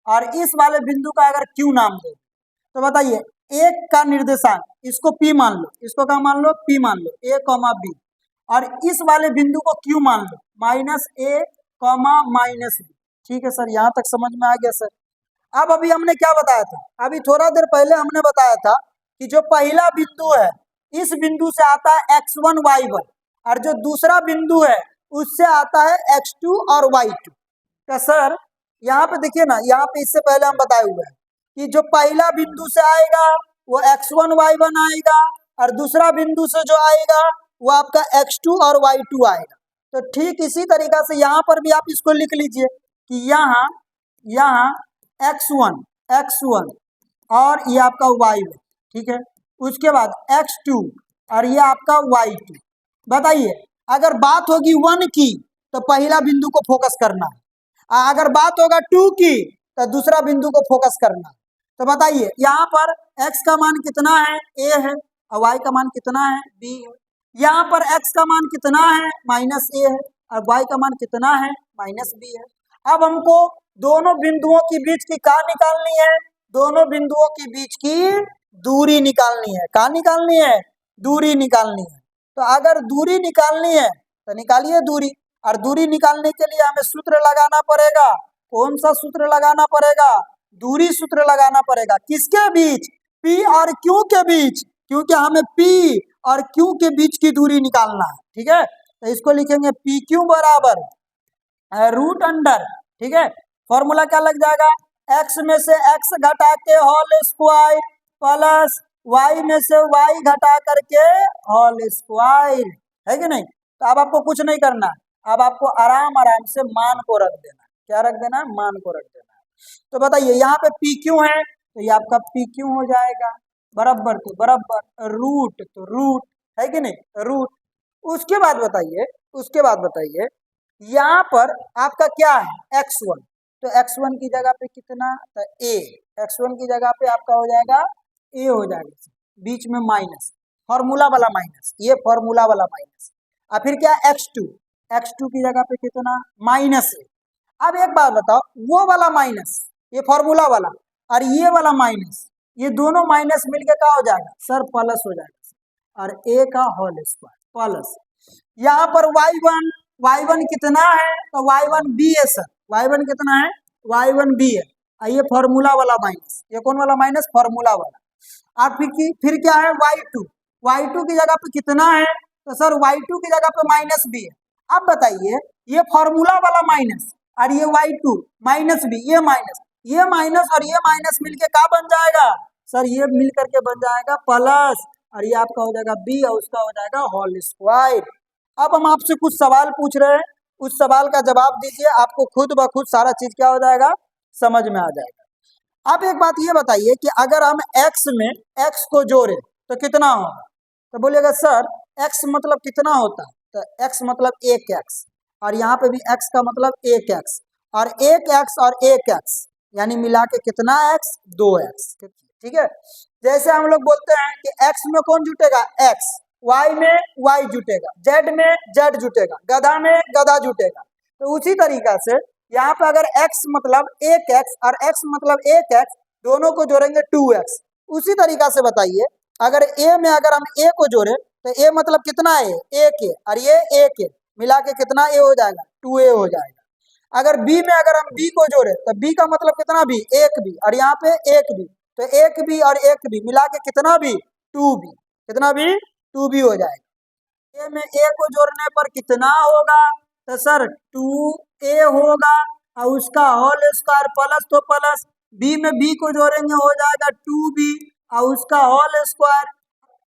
और इस वाले बिंदु का अगर Q नाम दे, तो बताइए एक का निर्देशांक इसको P मान लो, इसको क्या मान लो? P मान लो, A, B, और इस वाले बिंदु को Q मान लो, -A, -B। ठीक है सर, यहाँ तक समझ में आ गया सर। अब अभी हमने क्या बताया था? अभी थोड़ा देर पहले हमने बताया था कि जो पहला बिंदु है इस बिंदु से आता है x1 y1, और जो दूसरा बिंदु है उससे आता है x2 और y2। क्या सर? यहाँ पे देखिए ना, यहाँ पे इससे पहले हम बताए हुए हैं कि जो पहला बिंदु से आएगा वो x1 y1 आएगा, और दूसरा बिंदु से जो आएगा वो आपका x2 और y2 आएगा। तो ठीक इसी तरीका से यहाँ पर भी आप इसको लिख लीजिए कि यहाँ x1 और ये आपका y1, ठीक है। उसके बाद x2 और ये आपका y2। बताइए अगर बात होगी 1 की तो पहला बिंदु को फोकस करना है, अगर बात होगा 2 की तो दूसरा बिंदु को फोकस करना है। तो बताइए यहाँ पर x का मान कितना है? a है, और y का मान कितना है? b है। यहाँ पर x का मान कितना है? -a है, और y का मान कितना है? -b है। अब हमको दोनों बिंदुओं के बीच की क्या निकालनी है? दोनों बिंदुओं के बीच की दूरी निकालनी है। क्या निकालनी है? दूरी निकालनी है। तो अगर दूरी निकालनी है तो निकालिए दूरी, और दूरी निकालने के लिए हमें सूत्र लगाना पड़ेगा। कौन सा सूत्र लगाना पड़ेगा? दूरी सूत्र लगाना पड़ेगा। किसके बीच? P और Q के बीच, क्योंकि हमें P और Q के बीच की दूरी निकालना है। ठीक है, तो इसको लिखेंगे PQ बराबर √अंडर, ठीक है। फॉर्मूला क्या लग जाएगा? x में से x घटा के होल स्क्वायर प्लस y में से y घटा करके होल स्क्वायर, है कि नहीं? तो अब आपको कुछ नहीं करना, अब आपको आराम से मान को रख देना। क्या रख देना? मान को रख देना। तो बताइए यहाँ पे PQ है तो ये आपका PQ हो जाएगा बराबर, तो बराबर रूट, तो रूट, है कि नहीं? रूट। उसके बाद बताइए यहाँ पर आपका क्या है? x1, तो x1 की जगह पे कितना? तो a, x1 की जगह पे आपका हो जाएगा a हो जाएगा, बीच में माइनस, फॉर्मूला वाला माइनस, ये फॉर्मूला वाला माइनस। और फिर क्या? x2 की जगह पे कितना? -a। अब एक बात बताओ, वो वाला माइनस, ये फॉर्मूला वाला, और ये वाला माइनस, ये दोनों माइनस मिलके क्या हो जाएगा? सर प्लस हो जाएगा, और a का होल स्क्वायर प्लस। यहाँ पर y1 कितना है? तो y1 b है सर, y1 कितना है? y1 b है, और ये फॉर्मूला वाला माइनस, ये कौन वाला माइनस? फॉर्मूला वाला। अब फिर क्या है? y2 की जगह पे कितना है? तो सर y2 की जगह पे -b है। अब बताइए ये फॉर्मूला वाला माइनस और ये y2 -b, ये माइनस और ये माइनस मिलके क्या बन जाएगा? सर ये मिल करके बन जाएगा प्लस, और ये आपका हो जाएगा b और उसका हो जाएगा होल स्क्वायर। अब हम आपसे कुछ सवाल पूछ रहे हैं, उस सवाल का जवाब दीजिए, आपको खुद ब खुद सारा चीज क्या हो जाएगा? समझ में आ जाएगा। अब एक बात ये बताइए कि अगर हम x में x को जोड़े तो कितना होगा? तो बोलिएगा सर x मतलब कितना होता है? तो x मतलब 1x, और यहाँ पे भी x का मतलब 1x, और 1x और 1x यानी मिला के कितना x? 2x। ठीक है, जैसे हम लोग बोलते हैं कि x में कौन जुटेगा? x, y में y जुटेगा, z में z जुटेगा, गधा में गधा जुटेगा। तो उसी तरीका से यहाँ पे अगर x मतलब 1x और x मतलब 1x, दोनों को जोड़ेंगे 2x। उसी तरीका से बताइए अगर a में अगर हम a को जोड़े तो a मतलब कितना है? 1a, और ये 1a मिला के कितना a हो जाएगा? 2a हो जाएगा। अगर b में अगर हम b को जोड़े तो b का मतलब कितना? b, 1b, और यहाँ पे 1b, तो 1b और 1b मिला के कितना भी? 2b, कितना भी? 2b हो जाएगा। a में a को जोड़ने पर कितना होगा? तो सर 2a होगा, और उसका होल स्क्वायर प्लस, तो प्लस, b में b को जोड़ेंगे हो जाएगा 2b, और उसका होल स्क्वायर,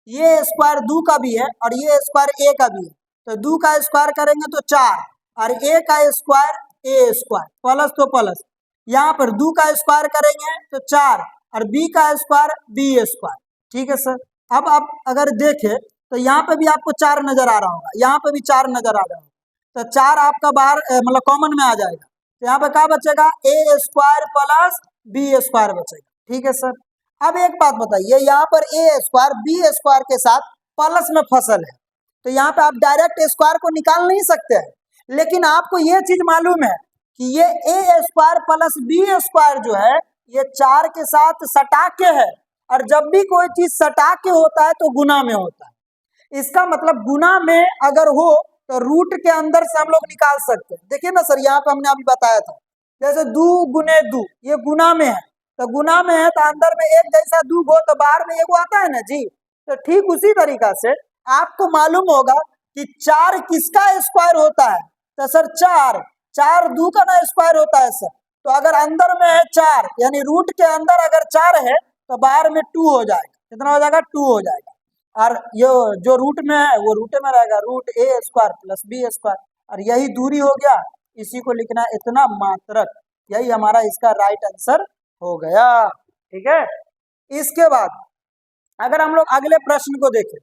ये स्क्वायर 2 का भी है और ये स्क्वायर a का भी है, तो 2 का स्क्वायर करेंगे तो 4, और a का स्क्वायर a स्क्वायर प्लस, तो प्लस, यहाँ पर 2 का स्क्वायर करेंगे तो 4, और b का स्क्वायर b स्क्वायर। ठीक है सर, अब आप अगर देखें तो यहाँ पे भी आपको 4 नजर आ रहा होगा, यहाँ पे भी 4 नजर आ रहा होगा, तो 4 आपका बाहर मतलब कॉमन में आ जाएगा, तो यहाँ पे क्या बचेगा? a square plus b square बचेगा। ठीक है सर, अब एक बात बताइए, यहाँ पर a स्क्वायर b स्क्वायर के साथ प्लस में फसल है, तो यहाँ पे आप डायरेक्ट स्क्वायर को निकाल नहीं सकते हैं, लेकिन आपको ये चीज मालूम है कि ये ए स्क्वायर प्लस बी स्क्वायर जो है ये 4 के साथ सटा के है, और जब भी कोई चीज सटा के होता है तो गुना में होता है। इसका मतलब गुना में अगर हो तो रूट के अंदर से हम लोग निकाल सकते हैं। देखिए ना सर, यहाँ पे हमने अभी बताया था जैसे 2 गुने 2 ये गुना में है, तो गुना में है तो अंदर में एक जैसा 2 हो तो बाहर में एक आता है ना जी। तो ठीक उसी तरीका से आपको मालूम होगा कि 4 किसका स्क्वायर होता है, तो सर 4 2 का ना स्क्वायर होता है सर। तो अगर अंदर में है 4 यानी रूट के अंदर अगर 4 है तो बाहर में 2 हो जाएगा। कितना हो जाएगा? 2 हो जाएगा। और ये जो रूट में है वो रूट में रहेगा, रूट ए स्क्वायर प्लस बी स्क्वायर, और यही दूरी हो गया, इसी को लिखना है इतना मात्रक। यही हमारा इसका राइट आंसर हो गया। ठीक है, इसके बाद अगर हम लोग अगले प्रश्न को देखें,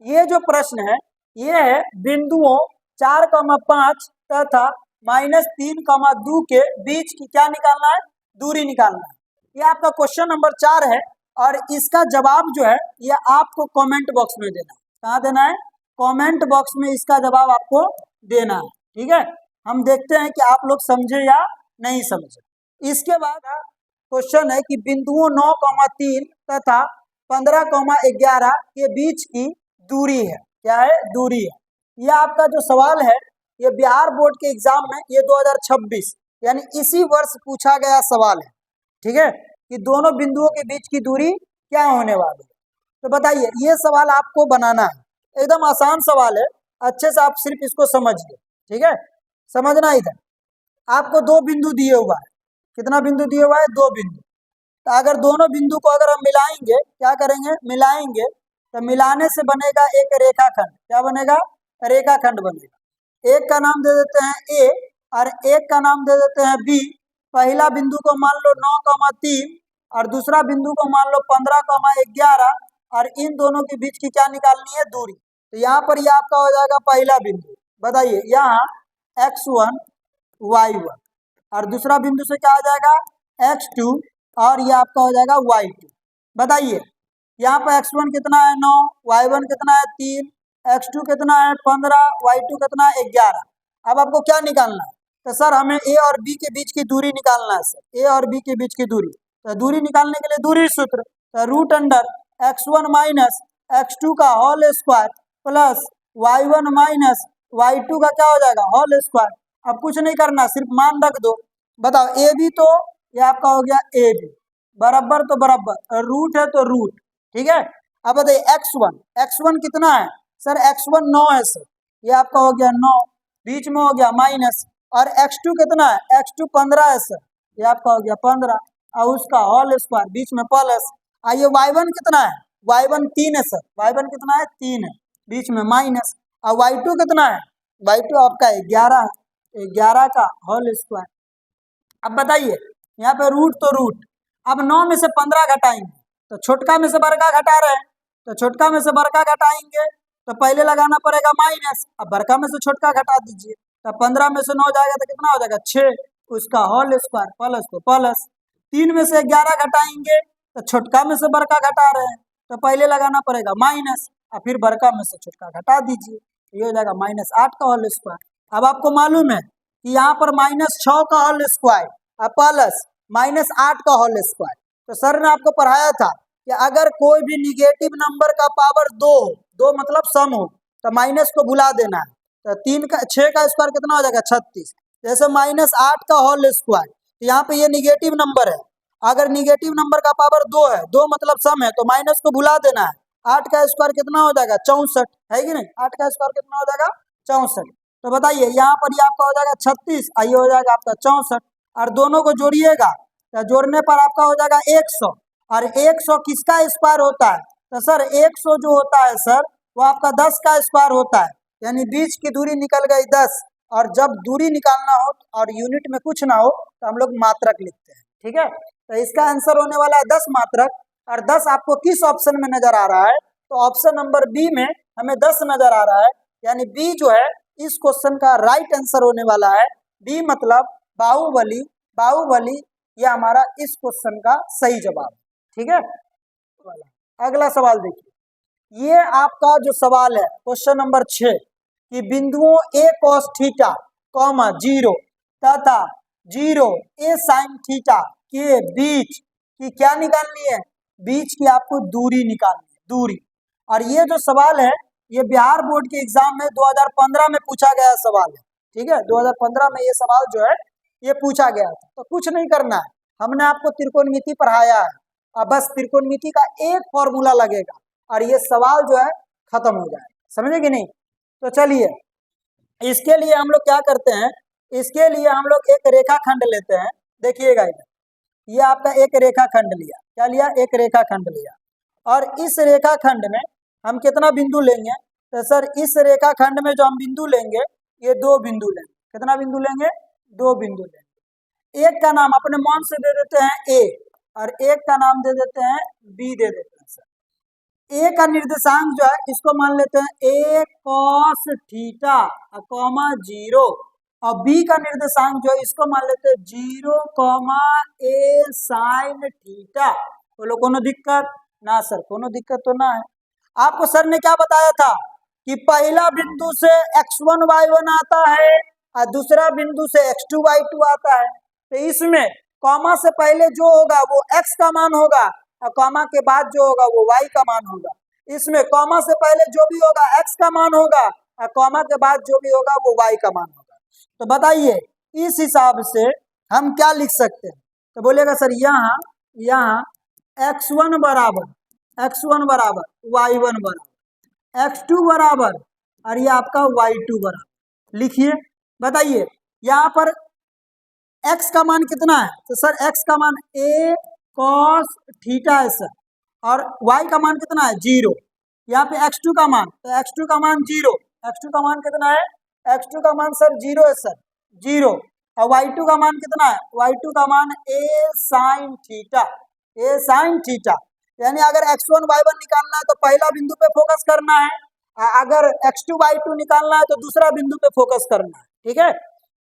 ये जो प्रश्न है ये है बिंदुओं 4,5 तथा -3,2 के बीच की क्या निकालना है? दूरी निकालना है। ये आपका क्वेश्चन नंबर 4 है, और इसका जवाब जो है ये आपको कमेंट बॉक्स में देना है। कहाँ देना है? कमेंट बॉक्स में इसका जवाब आपको देना है। ठीक है, हम देखते हैं कि आप लोग समझे या नहीं समझे। इसके बाद क्वेश्चन है कि बिंदुओं 9,3 तथा 15,11 के बीच की दूरी है। क्या है? दूरी है। यह आपका जो सवाल है ये बिहार बोर्ड के एग्जाम में ये 2026 यानी इसी वर्ष पूछा गया सवाल है। ठीक है, कि दोनों बिंदुओं के बीच की दूरी क्या होने वाली है। तो बताइए, ये सवाल आपको बनाना है, एकदम आसान सवाल है, अच्छे से आप सिर्फ इसको समझिए। ठीक है, समझना इधर आपको 2 बिंदु दिए हुआ है। कितना बिंदु दिए हुआ है? 2 बिंदु। तो अगर दोनों बिंदु को अगर हम मिलाएंगे, क्या करेंगे? मिलाएंगे, तो मिलाने से बनेगा एक रेखाखंड। क्या बनेगा? रेखाखंड बनेगा। एक का नाम दे देते हैं ए और एक का नाम दे देते हैं बी। पहला बिंदु को मान लो 9,3 और दूसरा बिंदु को मान लो 15,11, और इन दोनों के बीच की क्या निकालनी है? दूरी। तो यहाँ पर यह आपका हो जाएगा पहला बिंदु। बताइए, यहाँ x1 y1, और दूसरा बिंदु से क्या आ जाएगा? x2, और ये आपका हो जाएगा y2। बताइए, यहाँ पर x1 कितना है? 9, y1 कितना है? 3, x2 कितना है? 15, y2 कितना है? 11। अब आपको क्या निकालना है? तो सर हमें a और b के बीच की दूरी निकालना है सर, a और b के बीच की दूरी। तो दूरी निकालने के लिए दूरी सूत्र, तो root under x1 minus x2 का whole square plus y1 minus y2 का क्या हो जाएगा? Whole square. अब कुछ नहीं करना, सिर्फ मान रख दो। बताओ, ए बी तो ये आपका हो गया ए बी, बराबर तो बराबर, रूट है तो रूट। ठीक है, अब बताइए x1 कितना है? सर x1 9 है सर, ये आपका हो गया 9, बीच में हो गया माइनस, और x2 कितना है? x2 15 है सर, ये आपका हो गया 15, और उसका होल स्क्वायर, बीच में प्लस। आइए y1 कितना है? y1 3 है सर, y1 कितना है? 3 है, बीच में माइनस, और y2 कितना है? y2 आपका 11 है, 11 का होल स्क्वायर। अब बताइए, यहाँ पे रूट तो रूट, अब 9 में से 15 घटाएंगे तो छोटका में से बड़का घटा रहे हैं, तो छोटका में से बड़का घटाएंगे तो पहले लगाना पड़ेगा माइनस, अब बड़का में से छोटका घटा दीजिए, तो 15 में से 9 जाएगा तो कितना हो जाएगा? 6, उसका होल स्क्वायर प्लस तो प्लस। 3 में से 11 घटाएंगे तो छोटका में से बड़का घटा रहे हैं, तो पहले लगाना पड़ेगा माइनस और फिर बड़का में से छोटका घटा दीजिए, ये हो जाएगा -8 का होल स्क्वायर। अब आपको मालूम है कि यहाँ पर -6 का होल स्क्वायर और प्लस -8 का होल स्क्वायर। तो सर ने आपको पढ़ाया था कि अगर कोई भी निगेटिव नंबर का पावर 2 मतलब सम हो तो माइनस को भुला देना है। तो 6 का स्क्वायर कितना हो जाएगा? 36। जैसे -8 का होल स्क्वायर, तो यहाँ पे ये निगेटिव नंबर है, अगर निगेटिव नंबर का पावर 2 है, 2 मतलब सम है, तो माइनस को भुला देना है। 8 का स्क्वायर कितना हो जाएगा? 64 है कि नहीं? 8 का स्क्वायर कितना हो जाएगा? 64। तो बताइए, यहाँ पर ये आपका हो जाएगा 36, ये हो जाएगा आपका 64, और दोनों को जोड़िएगा तो जोड़ने पर आपका हो जाएगा 100, और 100 किसका स्क्वायर होता है? तो सर 100 जो होता है सर वो आपका 10 का स्क्वायर होता है, यानी बीच की दूरी निकल गई 10, और जब दूरी निकालना हो और यूनिट में कुछ ना हो तो हम लोग मात्रक लिखते हैं। ठीक है, तो इसका आंसर होने वाला है 10 मात्रक, और 10 आपको किस ऑप्शन में नजर आ रहा है? तो ऑप्शन नंबर बी में हमें 10 नजर आ रहा है, यानी बी जो है इस क्वेश्चन का राइट आंसर होने वाला है। बी मतलब बाहुबली, बाहुबली ये हमारा इस क्वेश्चन का सही जवाब। ठीक है, अगला सवाल देखिए, ये आपका जो सवाल है क्वेश्चन नंबर 6 कि बिंदुओं ए कॉस थीटा कॉमा 0 तथा 0 ए साइन थीटा के बीच की क्या निकालनी है, बीच की आपको दूरी निकालनी है, दूरी। और ये जो सवाल है ये बिहार बोर्ड के एग्जाम में 2015 में पूछा गया सवाल है, ठीक है। 2015 में ये सवाल जो है ये पूछा गया था। तो कुछ नहीं करना है, हमने आपको त्रिकोणमिति पढ़ाया है, अब बस त्रिकोणमिति का एक फॉर्मूला लगेगा और ये सवाल जो है खत्म हो जाएगा, समझे कि नहीं। तो चलिए इसके लिए हम लोग क्या करते हैं, इसके लिए हम लोग एक रेखाखंड लेते हैं। देखिएगा इधर, ये आपका एक रेखाखंड लिया, क्या लिया, एक रेखाखंड लिया। और इस रेखाखंड में हम कितना बिंदु लेंगे, तो सर इस रेखाखंड में जो हम बिंदु लेंगे ये 2 बिंदु लेंगे। कितना बिंदु लेंगे, 2 बिंदु लेंगे। एक का नाम अपने मन से दे देते हैं ए और एक का नाम दे देते हैं बी, दे देते हैं सर। ए का निर्देशांक जो है इसको मान लेते हैं ए कॉस थीटा कॉमा 0 और बी का निर्देशांक जो है इसको मान लेते हैं 0 कॉमा ए साइन थीटा। बोलो कोनो दिक्कत ना सर, कोनो दिक्कत तो ना है। आपको सर ने क्या बताया था कि पहला बिंदु से x1 y1 आता है और दूसरा बिंदु से x2 y2 आता है। तो इसमें कॉमा से पहले जो होगा वो x का मान होगा और कॉमा के बाद जो होगा वो y का मान होगा। इसमें कॉमा से पहले जो भी होगा x का मान होगा और कॉमा के बाद जो भी होगा वो y का मान होगा। तो बताइए इस हिसाब से हम क्या लिख सकते हैं। तो बोलेगा सर यहाँ x1 बराबर y1 बराबर x2 बराबर और ये आपका y2 बराबर लिखिए। बताइए यहाँ पर x का मान कितना है, तो सर x का मान a cos थीटा है सर, और y का मान कितना है 0। यहाँ पे x2 का मान, तो x2 का मान 0, x2 का मान कितना है, x2 का मान सर 0 है सर, 0। और y2 का मान कितना है, y2 का मान a sin थीटा। यानी अगर x1 y1 निकालना है तो पहला बिंदु पे फोकस करना है, अगर x2 y2 निकालना है तो दूसरा बिंदु पे फोकस करना है, ठीक है।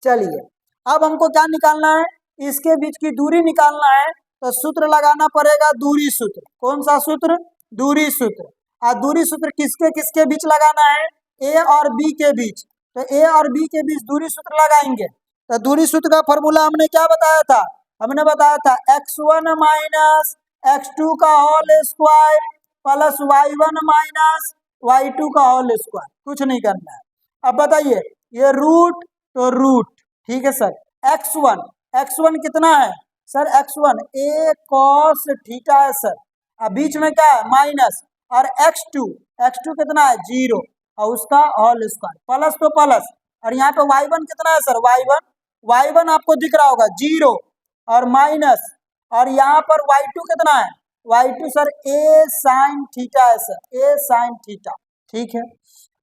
चलिए अब हमको क्या निकालना है, इसके बीच की दूरी निकालना है। तो सूत्र लगाना पड़ेगा दूरी सूत्र। कौन सा सूत्र, दूरी सूत्र। और दूरी सूत्र किसके किसके बीच लगाना है, ए और बी के बीच। तो ए और बी के बीच दूरी सूत्र लगाएंगे। तो दूरी सूत्र का फॉर्मूला हमने क्या बताया था, हमने बताया था x1 माइनस x2 का whole square plus y1 minus y2 का होल स्क्वायर। कुछ नहीं करना है। अब बताइए ये रूट, तो रूट, ठीक है सर। x1 कितना है sir, x1 a cos theta है सर, अब बीच में क्या है माइनस, और x2 कितना है 0 और उसका होल स्क्वायर प्लस तो प्लस, और यहाँ पे y1 कितना है सर, y1 आपको दिख रहा होगा 0 और माइनस, और यहाँ पर y2 कितना है, y2 sir a sin theta है सर, a sin थीटा, ठीक है।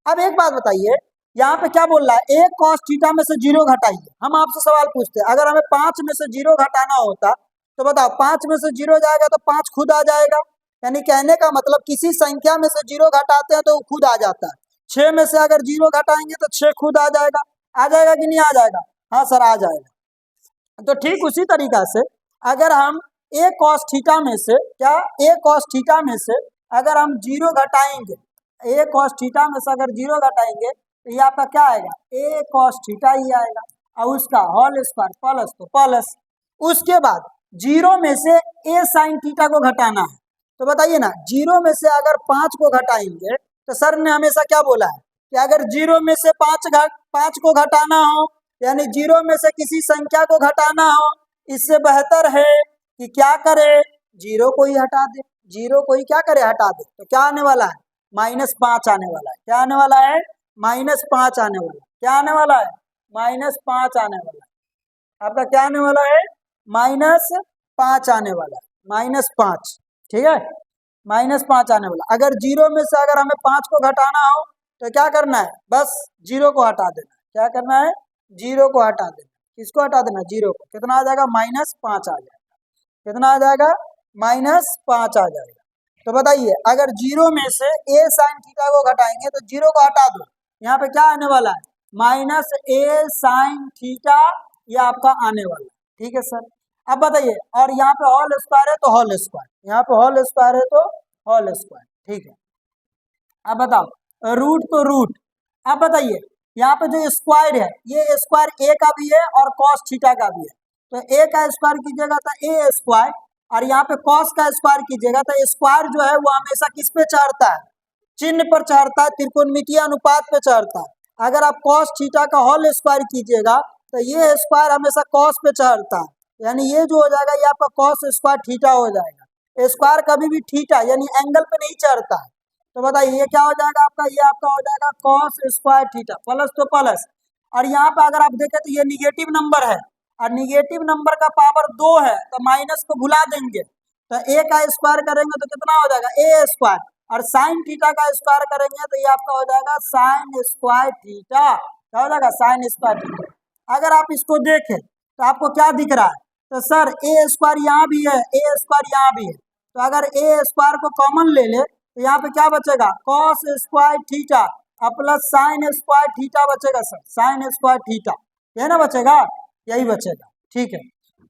अब एक बात बताइए, यहाँ पे क्या बोल रहा है, a cos थीटा में से 0 घटाइए। हम आपसे सवाल पूछते हैं, अगर हमें 5 में से 0 घटाना होता तो बताओ 5 में से 0 जाएगा तो 5 खुद आ जाएगा। यानी कहने का मतलब किसी संख्या में से 0 घटाते हैं तो वो खुद आ जाता है। 6 में से अगर 0 घटाएंगे तो 6 खुद आ जाएगा कि नहीं आ जाएगा, हाँ सर आ जाएगा। तो ठीक उसी तरीका से अगर हम a cos थीटा में से अगर हम 0 घटाएंगे, a cos थीटा में से अगर 0 घटाएंगे तो ये आपका क्या आएगा, a cos थीटा ही आएगा और उसका होल स्क्वायर प्लस तो प्लस। उसके बाद 0 में से a sin थीटा को घटाना है। तो बताइए ना, 0 में से अगर 5 को घटाएंगे तो सर ने हमेशा क्या बोला है कि अगर 0 में से 5 को घटाना हो, यानी 0 में से किसी संख्या को घटाना हो, इससे बेहतर है कि क्या करे, 0 को ही हटा दे, 0 को ही क्या करे हटा दे। तो क्या आने वाला है, -5 आने वाला है। क्या आने वाला है, -5 आने वाला है। क्या आने वाला है, -5 आने वाला है। आपका क्या आने वाला है, -5 आने वाला है, -5, ठीक है, -5 आने वाला। अगर 0 में से अगर हमें 5 को घटाना हो तो क्या करना है, बस 0 को हटा देना। क्या करना है, 0 को हटा देना। किसको हटा देना, 0 को। कितना आ जाएगा, -5 आ जाएगा। कितना आ जाएगा, -5 आ जाएगा। तो बताइए अगर 0 में से a sin थीटा को घटाएंगे तो 0 को हटा दो, यहाँ पे क्या आने वाला है, -a sin थीटा, ये आपका आने वाला है, ठीक है सर। अब बताइए, और यहाँ पे होल स्क्वायर है तो होल स्क्वायर, यहाँ पे होल स्क्वायर है तो होल स्क्वायर, ठीक है। अब बताओ रूट तो रूट। अब बताइए यहाँ पे जो स्क्वायर है ये स्क्वायर ए का भी है और कॉस थीटा का भी है, तो ए का स्क्वायर कीजिएगा तो ए स्क्वायर, और यहाँ पे कॉस का स्क्वायर कीजिएगा तो स्क्वायर जो है वो हमेशा किस पे चढ़ता है, चिन्ह पर चढ़ता है, त्रिकोणमितीय अनुपात पे चढ़ता है। अगर आप कॉस थीटा का होल स्क्वायर कीजिएगा तो ये स्क्वायर हमेशा कॉस पे चढ़ता है, यानी ये जो हो जाएगा ये आपका कॉस स्क्वायर थीटा हो जाएगा। स्क्वायर कभी भी थीटा यानी एंगल पे नहीं चढ़ता है, तो बताइए ये क्या हो जाएगा आपका, ये आपका हो जाएगा कॉस स्क्वायर थीटा, प्लस तो प्लस, और यहाँ पे अगर आप देखें तो ये निगेटिव नंबर है और निगेटिव नंबर का पावर 2 है तो माइनस को भुला देंगे, तो ए का स्क्वायर करेंगे तो कितना हो जाएगा ए स्क्वायर, और साइन थीटा का स्क्वायर करेंगे तो ये आपका हो जाएगा साइन स्क्वायर थीटा, क्या हो जाएगा साइन स्क्वायर थीटा। अगर आप इसको देखें तो आपको क्या दिख रहा है, तो सर ए स्क्वायर यहाँ भी है, ए स्क्वायर यहाँ भी है, तो अगर ए स्क्वायर को कॉमन ले ले तो यहाँ पे क्या बचेगा कॉस स्क्वायर थीटा और प्लस साइन स्क्वायर थीटा बचेगा सर, साइन स्क्वायर थीटा, ये ना बचेगा, यही बचेगा। ठीक है,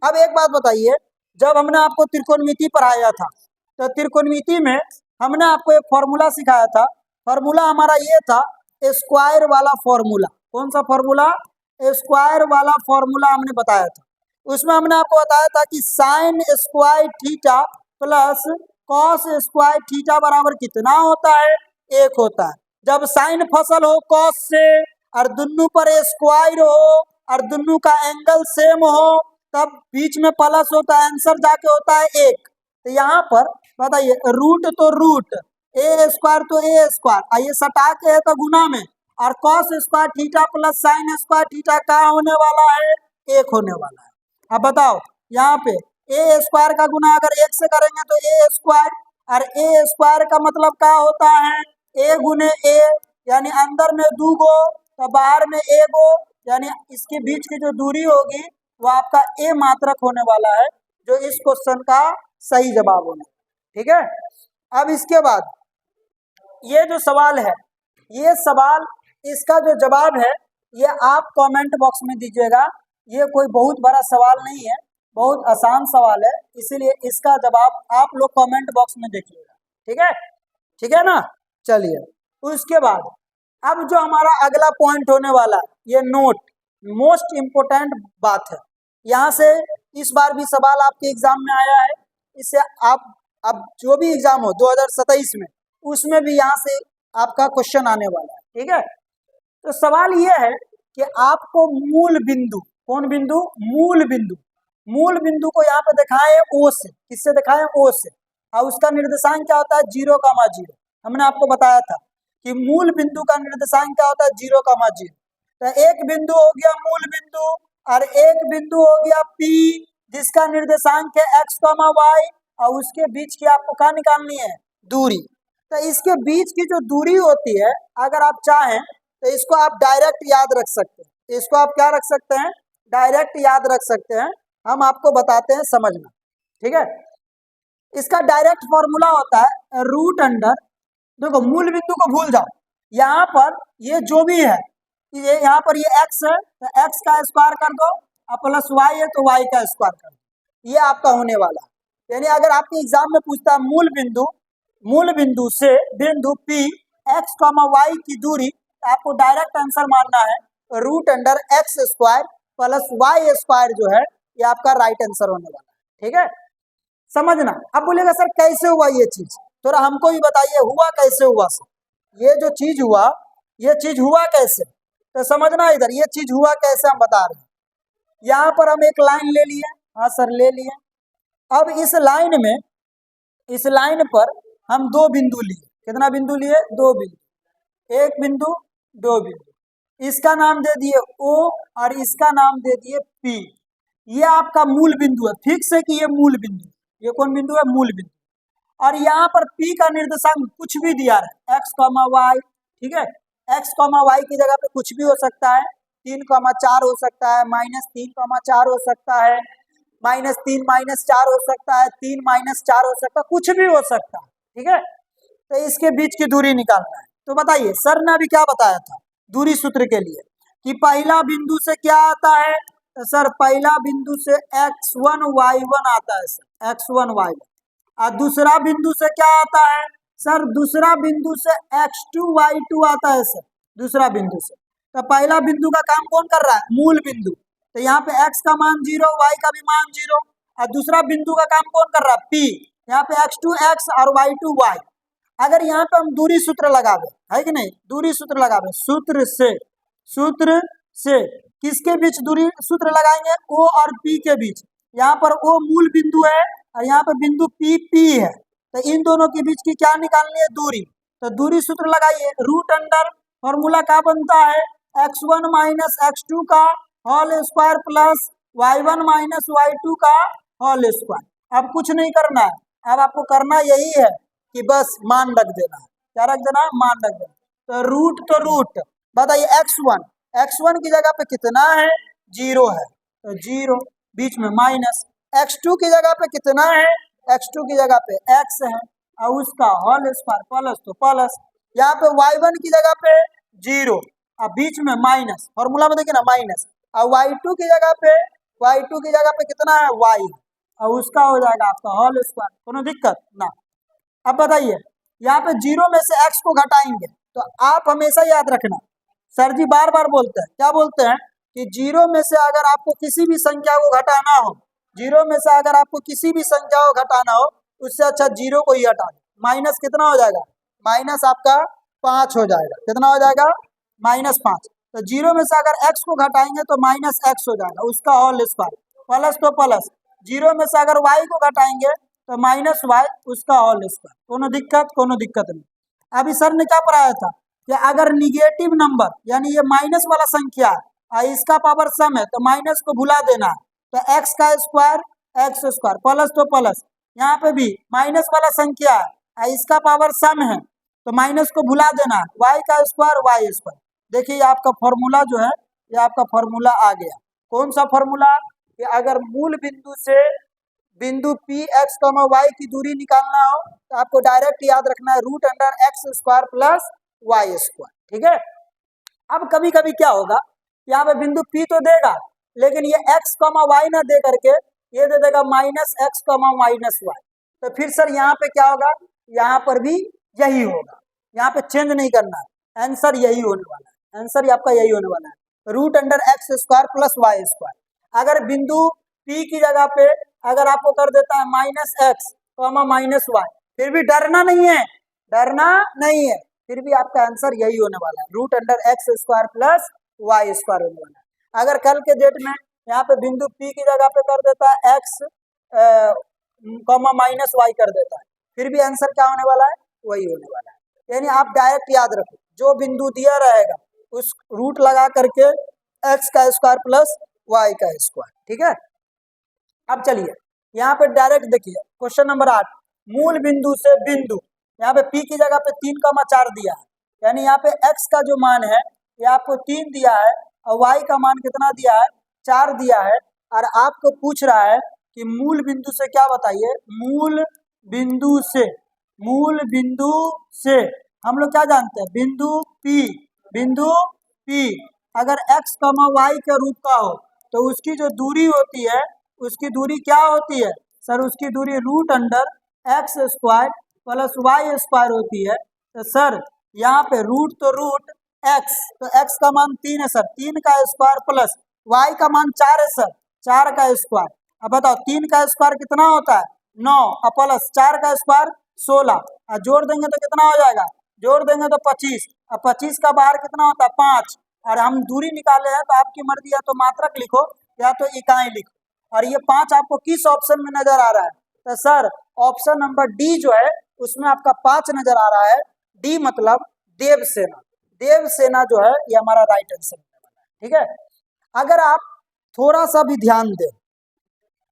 अब एक बात बताइए, जब हमने आपको त्रिकोणमिति पढ़ाया था तो त्रिकोणमिति में हमने आपको एक फॉर्मूला सिखाया था, फॉर्मूला हमारा ये था स्क्वायर वाला फॉर्मूला। कौन सा फॉर्मूला, स्क्वायर वाला फॉर्मूला हमने बताया था। उसमें हमने आपको बताया था कि sine square theta plus cos square theta बराबर कितना होता है, 1 होता है। जब साइन फसल हो कॉस से और दुनू पर स्क्वायर हो और दुनू का एंगल सेम हो तब बीच में प्लस होता है, आंसर जाके होता है 1। तो यहाँ पर बताइए रूट तो रूट, ए स्क्वायर तो ए स्क्वायर, आइए सटा के है तो गुना में, और cos square theta plus sine square theta क्या होने वाला है, 1 होने वाला है। अब बताओ यहाँ पे ए स्क्वायर का गुना अगर 1 से करेंगे तो ए स्क्वायर, और ए स्क्वायर का मतलब क्या होता है ए गुने ए, यानी अंदर में 2 गो तो बाहर में 1 गो, यानी इसके बीच की जो दूरी होगी वो आपका ए मात्रक होने वाला है, जो इस क्वेश्चन का सही जवाब होना। ठीक है, अब इसके बाद ये जो सवाल है, ये सवाल इसका जो जवाब है ये आप कमेंट बॉक्स में दीजिएगा। ये कोई बहुत बड़ा सवाल नहीं है, बहुत आसान सवाल है, इसीलिए इसका जवाब आप लोग कमेंट बॉक्स में देखिएगा। ठीक है, ठीक है ना। चलिए उसके बाद अब जो हमारा अगला पॉइंट होने वाला है ये नोट, मोस्ट इम्पोर्टेंट बात है। यहाँ से इस बार भी सवाल आपके एग्जाम में आया है, इससे आप अब जो भी एग्जाम हो 2027 में उसमें भी यहाँ से आपका क्वेश्चन आने वाला है। ठीक है, तो सवाल ये है कि आपको मूल बिंदु, कौन बिंदु, मूल बिंदु, मूल बिंदु को यहाँ पे दिखाएं ओ से, किससे दिखाएं ओ से, और उसका निर्देशांक क्या होता है 0,0। हमने आपको बताया था कि मूल बिंदु का निर्देशांक क्या होता है 0,0। तो एक बिंदु हो गया मूल बिंदु और एक बिंदु हो गया P जिसका निर्देशांक है x, y, और उसके बीच की आपको क्या निकालनी है, दूरी। तो इसके बीच की जो दूरी होती है अगर आप चाहें तो इसको आप डायरेक्ट याद रख सकते हैं, इसको आप क्या रख सकते हैं, डायरेक्ट याद रख सकते हैं। हम आपको बताते हैं समझना। ठीक है, इसका डायरेक्ट फॉर्मूला होता है रूट अंडर, देखो मूल बिंदु को भूल जाओ, यहाँ पर ये जो भी है ये यहाँ पर ये x है तो x का स्क्वायर कर दो और प्लस y है तो y का स्क्वायर कर दो, ये आपका होने वाला है। यानी अगर आपके एग्जाम में पूछता है मूल बिंदु से बिंदु P x, y की दूरी, तो आपको डायरेक्ट आंसर मानना है root under x square plus y square जो है ये आपका राइट आंसर होने वाला है। ठीक है, समझना। अब बोलेगा सर कैसे हुआ ये चीज, थोड़ा हमको भी बताइए हुआ कैसे हुआ सर, ये जो चीज हुआ ये चीज हुआ कैसे, तो समझना इधर ये चीज हुआ कैसे हम बता रहे हैं। यहाँ पर हम एक लाइन ले लिए, हाँ सर ले लिए। अब इस लाइन में, इस लाइन पर हम 2 बिंदु लिए, कितना बिंदु लिए, 2 बिंदु, एक बिंदु 2 बिंदु, इसका नाम दे दिए O और इसका नाम दे दिए P। ये आपका मूल बिंदु है, फिक्स है कि ये मूल बिंदु, ये कौन बिंदु है, मूल बिंदु। और यहाँ पर P का निर्देशांक कुछ भी दिया है x, y। ठीक है, x, y की जगह पे कुछ भी हो सकता है, 3,4 हो सकता है, -3,4 हो सकता है, -3 -4 हो सकता है, 3 -4 हो सकता है, कुछ भी हो सकता है। ठीक है, तो इसके बीच की दूरी निकालना है। तो बताइए सर ने अभी क्या बताया था दूरी सूत्र के लिए कि पहला बिंदु से क्या आता है, तो सर पहला बिंदु से x1 y1 आता है सर, x1 y1, और दूसरा बिंदु से क्या आता है सर दूसरा बिंदु से x2 y2 आता है सर, दूसरा बिंदु से। तो पहला बिंदु का काम कौन कर रहा है? मूल बिंदु। तो यहाँ पे x का मान 0, y का भी मान 0। और दूसरा बिंदु का काम कौन कर रहा है? p। यहाँ पे x2 x और y2 y। अगर यहाँ पे हम दूरी सूत्र लगावे, है कि नहीं, दूरी सूत्र लगावे, सूत्र से किसके बीच दूरी सूत्र लगाएंगे? o और p के बीच। यहाँ पर o मूल बिंदु है और यहाँ पे बिंदु p है। तो इन दोनों के बीच की क्या निकालनी है? दूरी। तो दूरी सूत्र लगाइए, रूट अंडर फॉर्मूला क्या बनता है? x1 माइनस x2 का whole square plus y1 minus y2 का होल स्क्वायर। अब कुछ नहीं करना है, अब आपको करना यही है कि बस मान रख देना है। क्या रख देना है? मान रख देना। तो रूट बताइए, x1 की जगह पे कितना है? 0 है, तो 0 बीच में माइनस। x2 की जगह पे कितना है? x2 की जगह पे x है और उसका होल स्क्वायर प्लस, तो प्लस। यहाँ पे y1 की जगह पे 0 और बीच में माइनस, फॉर्मूला में देखिए ना माइनस। और y2 की जगह पे कितना है? y और उसका हो जाएगा आपका होल स्क्वायर। कोनो दिक्कत ना। अब बताइए, यहाँ पे 0 में से x को घटाएंगे तो आप हमेशा याद रखना, सर जी बार बार बोलते हैं, क्या बोलते हैं कि 0 में से अगर आपको किसी भी संख्या को घटाना हो, 0 में से अगर आपको किसी भी संख्या को घटाना हो, उससे अच्छा 0 को ही हटा दो। माइनस कितना हो जाएगा? माइनस आपका 5 हो जाएगा। कितना हो जाएगा? -5। तो 0 में से अगर x को घटाएंगे तो माइनस x हो जाएगा, उसका होल स्क्वायर प्लस, तो प्लस। 0 में से अगर y को घटाएंगे तो माइनस y, उसका होल स्क्वायर। कोनो दिक्कत नहीं। अभी सर ने क्या पढ़ाया था कि अगर निगेटिव नंबर यानी ये माइनस वाला संख्या है और इसका पावर सम है तो माइनस को भुला देना है। तो x का स्क्वायर प्लस, तो प्लस। यहाँ पे भी माइनस वाला संख्या है और इसका पावर सम है तो माइनस को भुला देना है, y का स्क्वायर y स्क्वायर। देखिए आपका फॉर्मूला जो है, ये आपका फॉर्मूला आ गया। कौन सा फॉर्मूला? कि अगर मूल बिंदु से बिंदु p x, y की दूरी निकालना हो तो आपको डायरेक्ट याद रखना है root under x square plus y square. ठीक है। अब कभी कभी क्या होगा, यहाँ पे बिंदु p तो देगा लेकिन ये x, y ना दे करके ये दे देगा माइनस x, माइनस y। तो फिर सर यहाँ पे क्या होगा? यहाँ पर भी यही होगा, यहाँ पे चेंज नहीं करना है। आंसर यही होने वाला है, आंसर आपका यही होने वाला है, root under x square plus y square. अगर बिंदु p की जगह पे अगर आपको कर देता है माइनस x, माइनस y, फिर भी डरना नहीं है, फिर भी आपका आंसर यही होने वाला है, root under x square plus y square होने वाला है। अगर कल के डेट में यहाँ पे बिंदु p की जगह पे कर देता है x, माइनस y कर देता है, फिर भी आंसर क्या होने वाला है? वही होने वाला है। यानी आप डायरेक्ट याद रखो, जो बिंदु दिया रहेगा उस रूट लगा करके x का स्क्वायर प्लस y का स्क्वायर। ठीक है। अब चलिए यहाँ पे डायरेक्ट देखिए क्वेश्चन नंबर 8, मूल बिंदु से बिंदु। यहाँ पे p की जगह पे 3,4 दिया है, यानी यहाँ पे x का जो मान है ये आपको 3 दिया है और y का मान कितना दिया है? 4 दिया है। और आपको पूछ रहा है कि मूल बिंदु से क्या बताइए? मूल बिंदु से हम लोग क्या जानते हैं? बिंदु p अगर x, y के रूप का हो तो उसकी जो दूरी होती है, उसकी दूरी क्या होती है? सर उसकी दूरी root under x square plus y square होती है। तो सर यहाँ पे रूट x, तो x का मान 3 है सर, 3 का स्क्वायर प्लस y का मान 4 है सर, 4 का स्क्वायर। अब बताओ 3 का स्क्वायर कितना होता है? 9 और प्लस 4 का स्क्वायर 16, और जोड़ देंगे तो कितना हो जाएगा? जोड़ देंगे तो 25, और 25 का बाहर कितना होता है? 5। और हम दूरी निकाले हैं तो आपकी मर्जी है तो मात्रक लिखो या तो इकाई लिखो। और ये 5 आपको किस ऑप्शन में नजर आ रहा है? तो सर ऑप्शन नंबर डी जो है उसमें आपका 5 नजर आ रहा है। डी मतलब देवसेना जो है ये हमारा राइट आंसर है। ठीक है। अगर आप थोड़ा सा भी ध्यान दें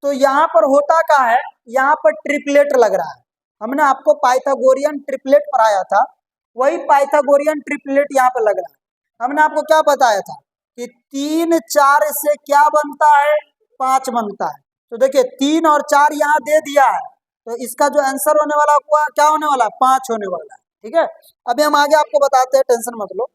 तो यहाँ पर होता क्या है, यहाँ पर ट्रिपलेट लग रहा है। हमने आपको पाइथागोरियन ट्रिपलेट पढ़ाया था, वही पाइथागोरियन ट्रिपलेट यहाँ पर लग रहा है। हमने आपको क्या बताया था कि 3 4 से क्या बनता है? 5 बनता है। तो देखिए 3 और 4 यहाँ दे दिया है, तो इसका जो आंसर होने वाला हुआ क्या होने वाला है? 5 होने वाला है। ठीक है। अभी हम आगे आपको बताते हैं, टेंशन मत लो।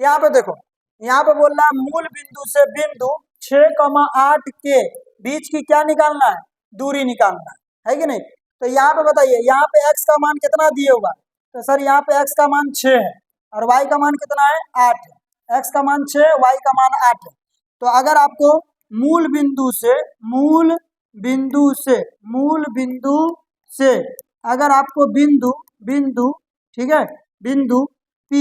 यहाँ पे देखो, यहाँ पे बोल रहा है मूल बिंदु से बिंदु 6,8 के बीच की क्या निकालना है? दूरी निकालना है कि नहीं? तो यहाँ पे बताइए, यहाँ पे x का मान कितना दिए हुआ? तो सर यहाँ पे x का मान 6 है और y का मान कितना है 8 है। x का मान 6, y का मान 8 है। तो अगर आपको मूल बिंदु से अगर आपको बिंदु ठीक है, बिंदु P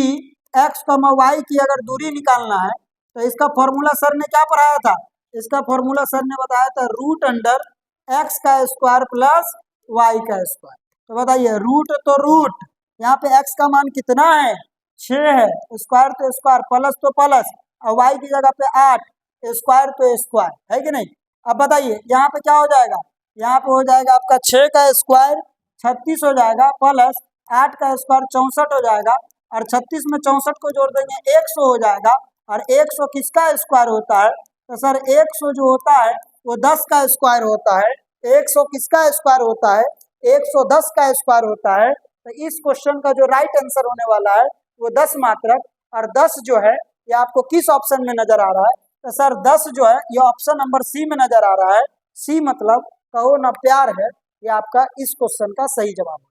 x, y की अगर दूरी निकालना है तो इसका फॉर्मूला सर ने क्या पढ़ाया था? इसका फॉर्मूला सर ने बताया था रूट अंडर x का स्क्वायर प्लस y का स्क्वायर। तो बताइए रूट तो रूट, यहाँ पे x का मान कितना है 6 है, स्क्वायर तो स्क्वायर, प्लस तो प्लस, और y की जगह पे 8, स्क्वायर तो स्क्वायर है कि नहीं। अब बताइए यहाँ पे क्या हो जाएगा, यहाँ पे हो जाएगा आपका 6 का स्क्वायर 36 हो जाएगा, प्लस 8 का स्क्वायर 64 हो जाएगा, और 36 में 64 को जोड़ देंगे 100 हो जाएगा। और 100 किसका स्क्वायर होता है? तो सर 100 जो होता है वो 10 का स्क्वायर होता है। 100 किसका स्क्वायर होता है? 110 का स्क्वायर होता है। तो इस क्वेश्चन का जो राइट आंसर होने वाला है वो 10 मात्रक, और 10 जो है ये आपको किस ऑप्शन में नजर आ रहा है? तो सर 10 जो है ये ऑप्शन नंबर सी में नजर आ रहा है। सी मतलब कहो ना प्यार है, ये आपका इस क्वेश्चन का सही जवाब है।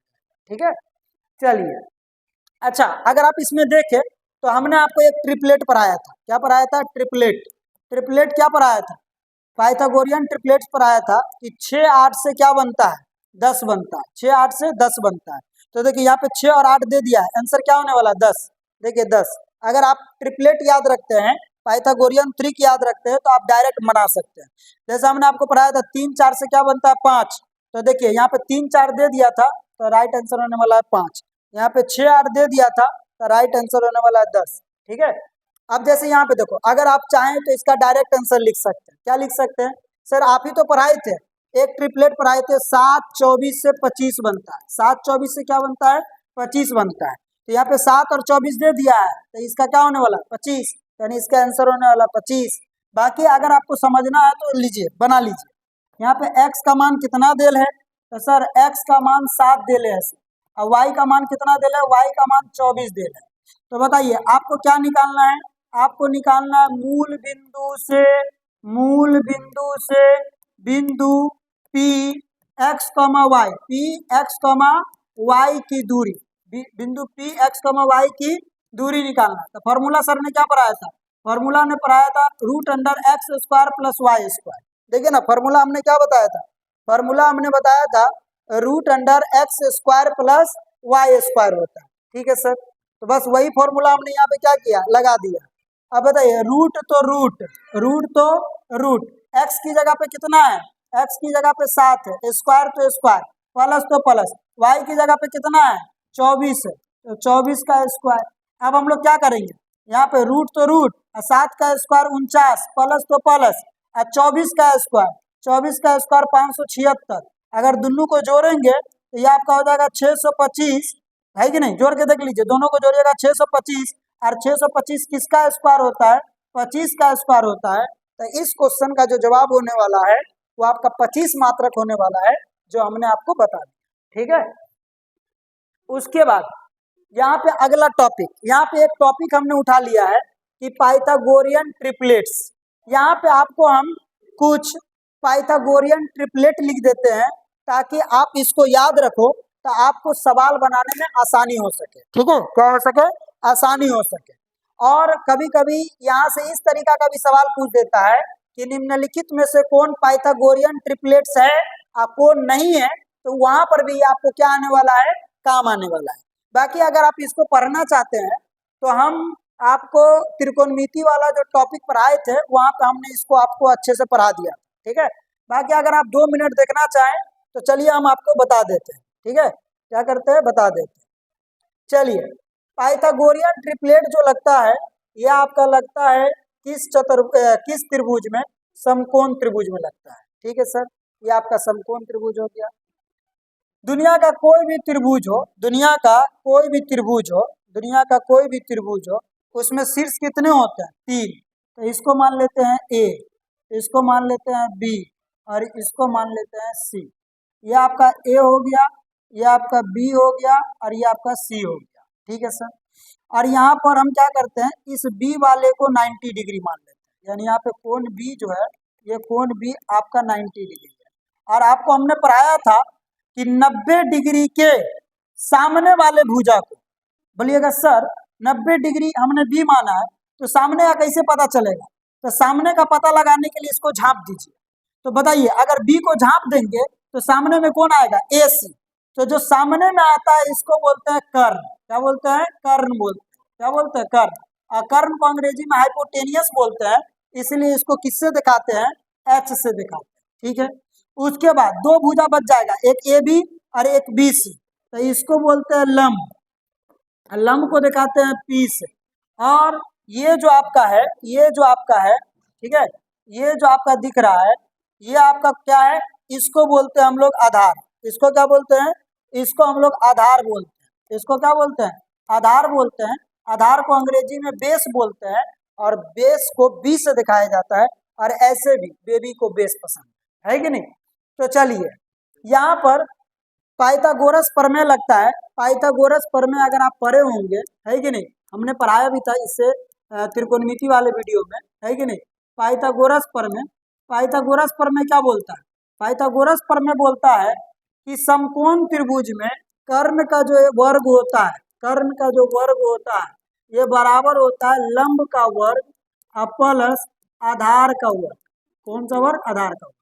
ठीक है, चलिए। अच्छा, अगर आप इसमें देखें तो हमने आपको एक ट्रिपलेट पढ़ाया था। क्या पढ़ाया था? ट्रिपलेट क्या पढ़ाया था? पाइथागोरियन ट्रिपलेट पढ़ाया था कि 6 8 से क्या बनता है? 10 बनता है। 6 8 से 10 बनता है। तो देखिए यहाँ पे 6 और 8 दे दिया है, आंसर क्या होने वाला? 10। देखिए 10। अगर आप ट्रिपलेट याद रखते हैं, पाइथागोरियन ट्रिक याद रखते हैं, तो आप डायरेक्ट बना सकते हैं। जैसे हमने आपको पढ़ाया था 3 4 से क्या बनता है? 5। तो देखिए यहाँ पे 3 4 दे दिया था, तो राइट आंसर होने वाला है 5। यहाँ पे 6 8 दे दिया था, तो राइट आंसर होने वाला है 10। ठीक है। अब जैसे यहाँ पे देखो, अगर आप चाहें तो इसका डायरेक्ट आंसर लिख सकते हैं। क्या लिख सकते हैं? सर आप ही तो पढ़ाए थे, एक ट्रिपलेट पढ़ाए थे, 7 24 से 25 बनता है। 7 24 से क्या बनता है? 25 बनता है। तो यहाँ पे 7 और 24 दे दिया है, तो इसका क्या होने वाला? 25, यानी इसका आंसर होने वाला 25। बाकी अगर आपको समझना है तो लीजिए, बना लीजिए। यहाँ पे x का मान कितना देल है? तो सर x का मान 7 देल है, और y का मान कितना देल है? y का मान 24 देल है। तो बताइए आपको क्या निकालना है? आपको निकालना है मूल बिंदु से बिंदु P x, y की दूरी, बिंदु P x, y की दूरी निकालना। तो फॉर्मूला सर ने क्या पढ़ाया था? फॉर्मूला ने पढ़ाया था root under x square plus Y square. देखिए ना, फॉर्मूला हमने क्या बताया था? फॉर्मूला हमने बताया था root under x square plus Y square होता है। ठीक है सर, तो बस वही फॉर्मूला हमने यहाँ पे क्या किया? लगा दिया। अब बताइए रूट तो रूट, x की जगह पे कितना है? x की जगह पे 7 है, स्क्वायर तो स्क्वायर, प्लस तो प्लस, y की जगह पे कितना है? 24 है, तो 24 का स्क्वायर। अब हम लोग क्या करेंगे? यहाँ पे रूट तो रूट, 7 का स्क्वायर 49, प्लस तो प्लस, 24 का स्क्वायर, 24 का स्क्वायर 576। अगर दोनों को जोड़ेंगे तो ये आपका हो जाएगा 625, है कि नहीं? जोड़ के देख लीजिए, दोनों को जोड़िएगा 625, और 625 किसका स्क्वायर होता है? 25 का स्क्वायर होता है। तो इस क्वेश्चन का जो जवाब होने वाला है वो आपका 25 मात्रक होने वाला है, जो हमने आपको बता दिया। ठीक है। उसके बाद यहाँ पे अगला टॉपिक, यहाँ पे एक टॉपिक हमने उठा लिया है कि पाइथागोरियन ट्रिपलेट्स। यहाँ पे आपको हम कुछ पाइथागोरियन ट्रिपलेट लिख देते हैं ताकि आप इसको याद रखो, तो आपको सवाल बनाने में आसानी हो सके। ठीक है, क्या हो सके? आसानी हो सके। और कभी कभी यहाँ से इस तरीका का भी सवाल पूछ देता है कि निम्नलिखित में से कौन पाइथागोरियन ट्रिपलेट्स है और कौन नहीं है, तो वहां पर भी आपको क्या आने वाला है? काम आने वाला है। बाकी अगर आप इसको पढ़ना चाहते हैं तो हम आपको त्रिकोणमिति वाला जो टॉपिक पढ़ाए थे वहां पे हमने इसको आपको अच्छे से पढ़ा दिया। ठीक है। बाकी अगर आप 2 मिनट देखना चाहें तो चलिए हम आपको बता देते हैं। ठीक है, क्या करते हैं? बता देते हैं। चलिए, पाइथागोरियन ट्रिपलेट जो लगता है ये आपका लगता है किस त्रिभुज में? समकोण त्रिभुज में लगता है। ठीक है सर, ये आपका समकोण त्रिभुज हो गया। दुनिया का कोई भी त्रिभुज हो, उसमें शीर्ष कितने होते हैं? 3। तो इसको मान लेते हैं A, इसको मान लेते हैं B, और इसको मान लेते हैं C। ये आपका A हो गया, ये आपका B हो गया, और ये आपका C हो गया। ठीक है सर। और यहाँ पर हम क्या करते हैं? इस B वाले को 90 डिग्री मान लेते हैं, यानी यहाँ पे कोण B जो है, ये कोण B आपका 90 डिग्री है। और आपको हमने पढ़ाया था कि 90 डिग्री के सामने वाले भुजा को, बोलिएगा सर 90 डिग्री हमने बी माना है, तो सामने का कैसे पता चलेगा? तो सामने का पता लगाने के लिए इसको झांप दीजिए। तो बताइए, अगर बी को झांप देंगे तो सामने में कौन आएगा? ए सी। तो जो सामने में आता है इसको बोलते हैं कर्ण। क्या बोलते हैं? कर्ण बोलते हैं। क्या बोलते हैं? कर्ण। और कर्ण को अंग्रेजी में हाइपोटेनियस बोलते हैं, इसलिए इसको किससे दिखाते हैं? एच से दिखाते हैं। ठीक है, उसके बाद दो भुजा बच जाएगा, एक ए बी और एक बी सी, तो इसको बोलते हैं लंब। लंब को दिखाते हैं पी से। और ये जो आपका है, ये जो आपका है, ठीक है, ये जो आपका दिख रहा है, ये आपका क्या है? इसको बोलते हैं हम लोग आधार। इसको क्या बोलते हैं? इसको हम लोग आधार बोलते हैं। इसको क्या बोलते हैं? आधार बोलते हैं। आधार को अंग्रेजी में बेस बोलते हैं, और बेस को बी से दिखाया जाता है। और ऐसे भी बेबी को बेस पसंद है कि नहीं? तो चलिए, यहाँ पर पाइथागोरस प्रमेय लगता है। पाइथागोरस प्रमेय अगर आप पढ़े होंगे, है कि नहीं, हमने पढ़ाया भी था इससे त्रिकोणमिति वाले वीडियो में, है कि नहीं? पाइथागोरस प्रमेय, पाइथागोरस प्रमेय क्या बोलता है? पाइथागोरस प्रमेय बोलता है कि समकोण त्रिभुज में कर्ण का जो वर्ग होता है, कर्ण का जो वर्ग होता है, ये बराबर होता है लंब का वर्ग प्लस आधार का वर्ग। कौन सा वर्ग? आधार का वर्ग।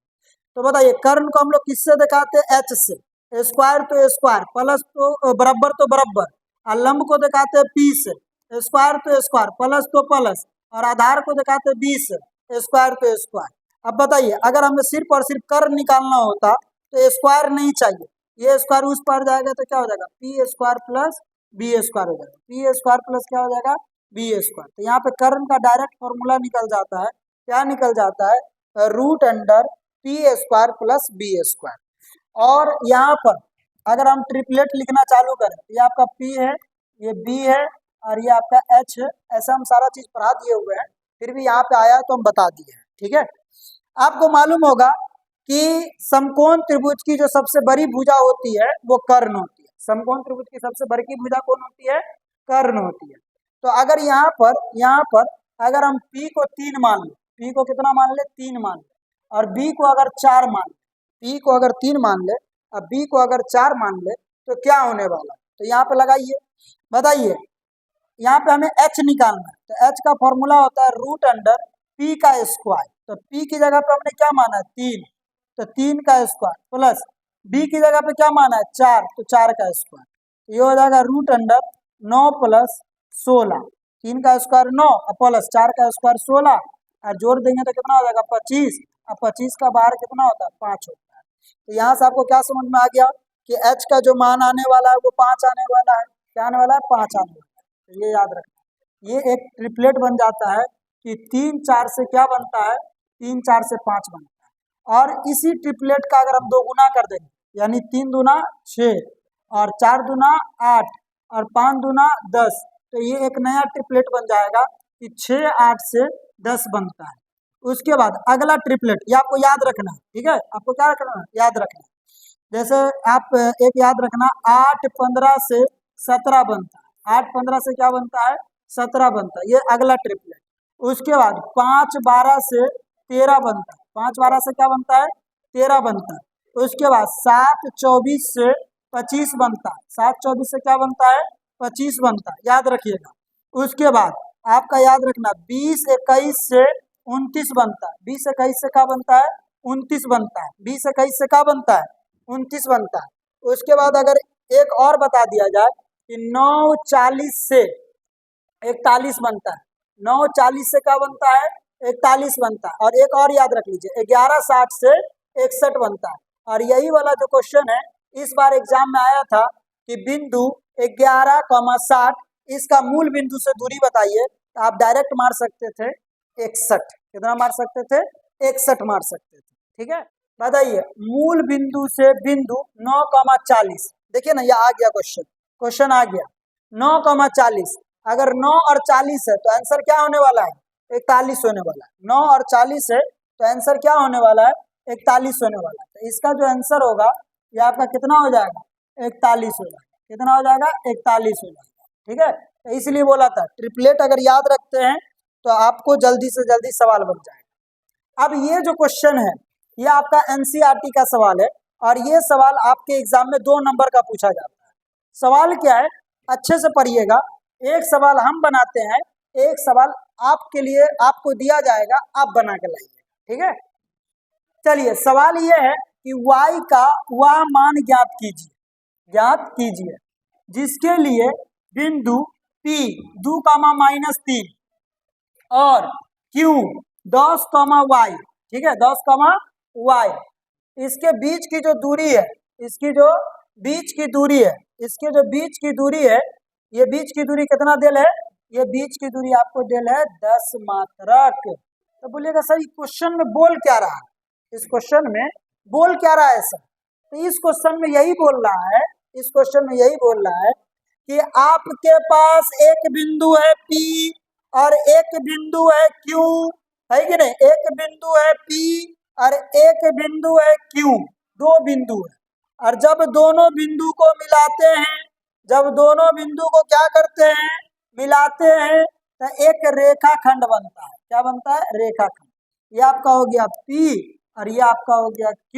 तो बताइए, कर्ण को हम लोग किससे दिखाते हैं? एच से। स्क्वायर तो स्क्वायर, प्लस तो बराबर तो बराबर, और लंब को दिखाते हैं पी से। स्क्वायर तो स्क्वायर, प्लस तो प्लस, और आधार को दिखाते हैं बी से। स्क्वायर तो स्क्वायर। अब बताइए, अगर हमें सिर्फ और सिर्फ कर्ण निकालना होता तो स्क्वायर नहीं चाहिए, ये स्क्वायर उस पर जाएगा तो क्या हो जाएगा? P square plus B square हो जाएगा। पी स्क्वायर प्लस क्या हो जाएगा? B square. तो यहाँ पे कर्ण का डायरेक्ट फॉर्मूला निकल जाता है। क्या निकल जाता है? Root under P square plus B square. और यहाँ पर अगर हम ट्रिपलेट लिखना चालू करें, ये आपका P है, ये B है, और ये आपका H है। ऐसा हम सारा चीज पढ़ा दिए हुए हैं, फिर भी यहाँ पे आया तो हम बता दिए हैं। ठीक है, आपको मालूम होगा कि समकोण त्रिभुज की जो सबसे बड़ी भुजा होती है वो कर्ण होती है। समकोण त्रिभुज की सबसे बड़ी भुजा कौन होती है? कर्ण होती है। तो अगर यहाँ पर अगर हम P को 3 मान ले, P को कितना मान ले? 3 मान ले, और B को अगर 4 मान ले, P को अगर 3 मान ले और B को अगर 4 मान ले, तो क्या होने वाला? तो यहाँ पे लगाइए, बताइए, यहाँ पे हमें H निकालना है। तो H का फॉर्मूला होता है रूट अंडर P का स्क्वायर। तो P की जगह पे हमने क्या माना है? 3, तो 3 का स्क्वायर, प्लस B की जगह पे क्या माना है? 4, तो 4 का स्क्वायर। ये हो जाएगा रूट अंडर 9 प्लस 16। 3 का स्क्वायर 9 प्लस 4 का स्क्वायर 16, और जोड़ देंगे तो कितना हो जाएगा? 25। अब 25 का बाहर कितना होता है? 5 होता है। तो यहाँ से आपको क्या समझ में आ गया कि H का जो मान आने वाला है वो 5 आने वाला है। क्या आने वाला है? 5 आने वाला है। तो ये याद रखना, ये एक ट्रिपलेट बन जाता है कि 3 4 से क्या बनता है? 3 4 से 5 बनता है। और इसी ट्रिपलेट का अगर हम 2 गुना कर देंगे, यानी 3 दूना 6 और 4 दूना 8 और 5 दूना 10, तो ये एक नया ट्रिपलेट बन जाएगा कि 6 8 से 10 बनता है। उसके बाद अगला ट्रिपलेट, ये आपको याद रखना है। ठीक है, आपको क्या रखना है? याद रखना है। जैसे आप एक याद रखना, 8 15 से 17 बनता है। 8 15 से क्या बनता है? 17 बनता है। ये अगला ट्रिपलेट। उसके बाद 5 12 से 13 बनता है। 5 12 से क्या बनता है? 13 बनता है। उसके बाद 7 24 से 25 बनता है। 7 24 से क्या बनता है? 25 बनता है, याद रखिएगा। उसके बाद आपका याद रखना 20 21 से 29 बनता है। 20 21 से क्या बनता है? 29 बनता है। 20 21 से क्या बनता है? 29 बनता है। उसके बाद अगर एक और बता दिया जाए कि 9 40 से 41 बनता है। 9 40 से क्या बनता है? 41 बनता है। और एक और याद रख लीजिए, 11 60 से 61 बनता है। और यही वाला जो क्वेश्चन है इस बार एग्जाम में आया था कि बिंदु 11,60 इसका मूल बिंदु से दूरी बताइए, तो आप डायरेक्ट मार सकते थे 61। कितना मार सकते थे? 61 मार सकते थे। ठीक है, बताइए, मूल बिंदु से बिंदु 9,40, देखिए ना, ये आ गया क्वेश्चन, क्वेश्चन आ गया 9,40। अगर 9 और 40 है तो आंसर क्या होने वाला है? 41 होने वाला है। 9 और 40 है तो आंसर क्या होने वाला है? 41 होने वाला है। तो इसका जो आंसर होगा ये आपका कितना हो जाएगा? 41 हो जाएगा। कितना हो जाएगा? 41 हो जाएगा। ठीक है, तो इसलिए बोला था ट्रिपलेट अगर याद रखते हैं तो आपको जल्दी से जल्दी सवाल बन जाएगा। अब ये जो क्वेश्चन है ये आपका एनसीईआरटी का सवाल है, और ये सवाल आपके एग्जाम में 2 नंबर का पूछा जाता है। सवाल क्या है, अच्छे से पढ़िएगा। एक सवाल हम बनाते हैं, एक सवाल आपके लिए आपको दिया जाएगा, आप बना के लाइए, ठीक है। चलिए सवाल ये है कि y का वह मान ज्ञात कीजिए जिसके लिए बिंदु P 2,-3 और Q 10, ठीक है, 10, इसके बीच की जो दूरी है, इसकी जो बीच की दूरी है, इसके जो बीच की दूरी है, ये बीच की दूरी कितना दिल है, ये बीच की दूरी आपको दिल है 10 मात्रक। तो बोलिएगा सर क्वेश्चन में बोल क्या रहा है, इस क्वेश्चन में बोल क्या रहा है सर? तो इस क्वेश्चन में यही बोल रहा है, इस क्वेश्चन में यही बोल रहा है कि आपके पास एक बिंदु है P और एक बिंदु है Q, है कि नहीं, एक बिंदु है P और एक बिंदु है Q, दो बिंदु है। और जब दोनों बिंदु को मिलाते हैं, जब दोनों बिंदु को क्या करते हैं, मिलाते हैं, तो एक रेखाखंड बनता है। क्या बनता है? रेखाखंड। ये आपका हो गया P और ये आपका हो गया Q,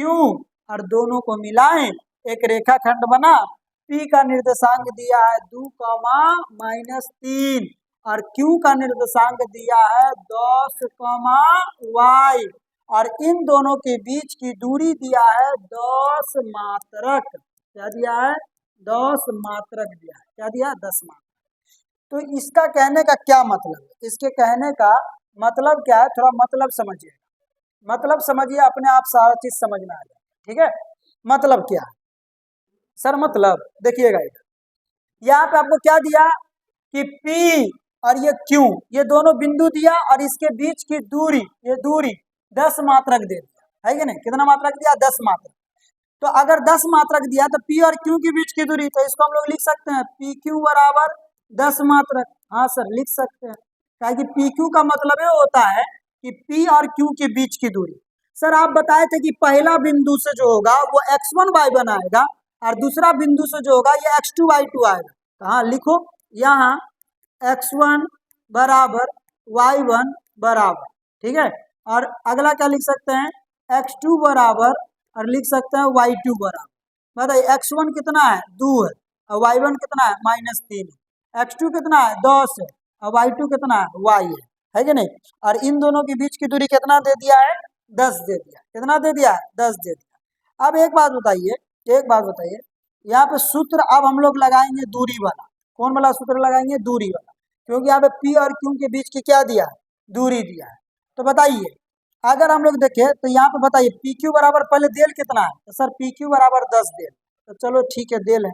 और दोनों को मिलाएं, एक रेखाखंड बना। P का निर्देशांक दिया है 2, -3 और Q का निर्देशांक दिया है 10, y और इन दोनों के बीच की दूरी दिया है 10 मात्रक। क्या दिया है? 10 मात्रक दिया है। क्या दिया? 10 मात्रक। तो इसका कहने का क्या मतलब है? इसके कहने का मतलब क्या है, थोड़ा मतलब समझिए। मतलब समझिए, अपने आप सारा चीज समझ में आ जाए, ठीक है। मतलब क्या है सर? मतलब देखिएगा, यहाँ पे आपको क्या दिया कि P और ये Q, ये दोनों बिंदु दिया और इसके बीच की दूरी, ये दूरी 10 मात्रक दे दिया, है कि नहीं? कितना मात्रक दिया? 10 मात्रक। तो अगर 10 मात्रक दिया तो P और Q के बीच की दूरी, तो इसको हम लोग लिख सकते हैं PQ बराबर 10 मात्रक। हाँ सर, लिख सकते हैं, क्या कि PQ का मतलब ये होता है कि P और Q के बीच की दूरी। सर आप बताए थे कि पहला बिंदु से जो होगा वो x1y1 आएगा और दूसरा बिंदु से जो होगा ये x2y2 आएगा। तो हाँ लिखो, यहाँ x1 बराबर y1 बराबर, ठीक है। और अगला क्या लिख सकते हैं? x2 बराबर, और लिख सकते हैं y2 बराबर। बताइए x1 कितना है? 2 है, और y1 कितना है? -3 है। x2 कितना है? 10 है, और y2 कितना है? y है कि नहीं? और इन दोनों के बीच की दूरी कितना दे दिया है? 10 दे दिया। कितना दे दिया? 10 दे दिया। अब एक बात बताइए, यहाँ पे सूत्र अब हम लोग लगाएंगे दूरी वाला। कौन वाला सूत्र लगाएंगे? दूरी वाला, क्योंकि यहाँ पे P और Q के बीच की क्या दिया है? दूरी दिया है। तो बताइए, अगर हम लोग देखें तो यहाँ पे बताइए PQ बराबर, पहले देल कितना है? तो सर PQ बराबर 10 देल। तो चलो ठीक है, देल है।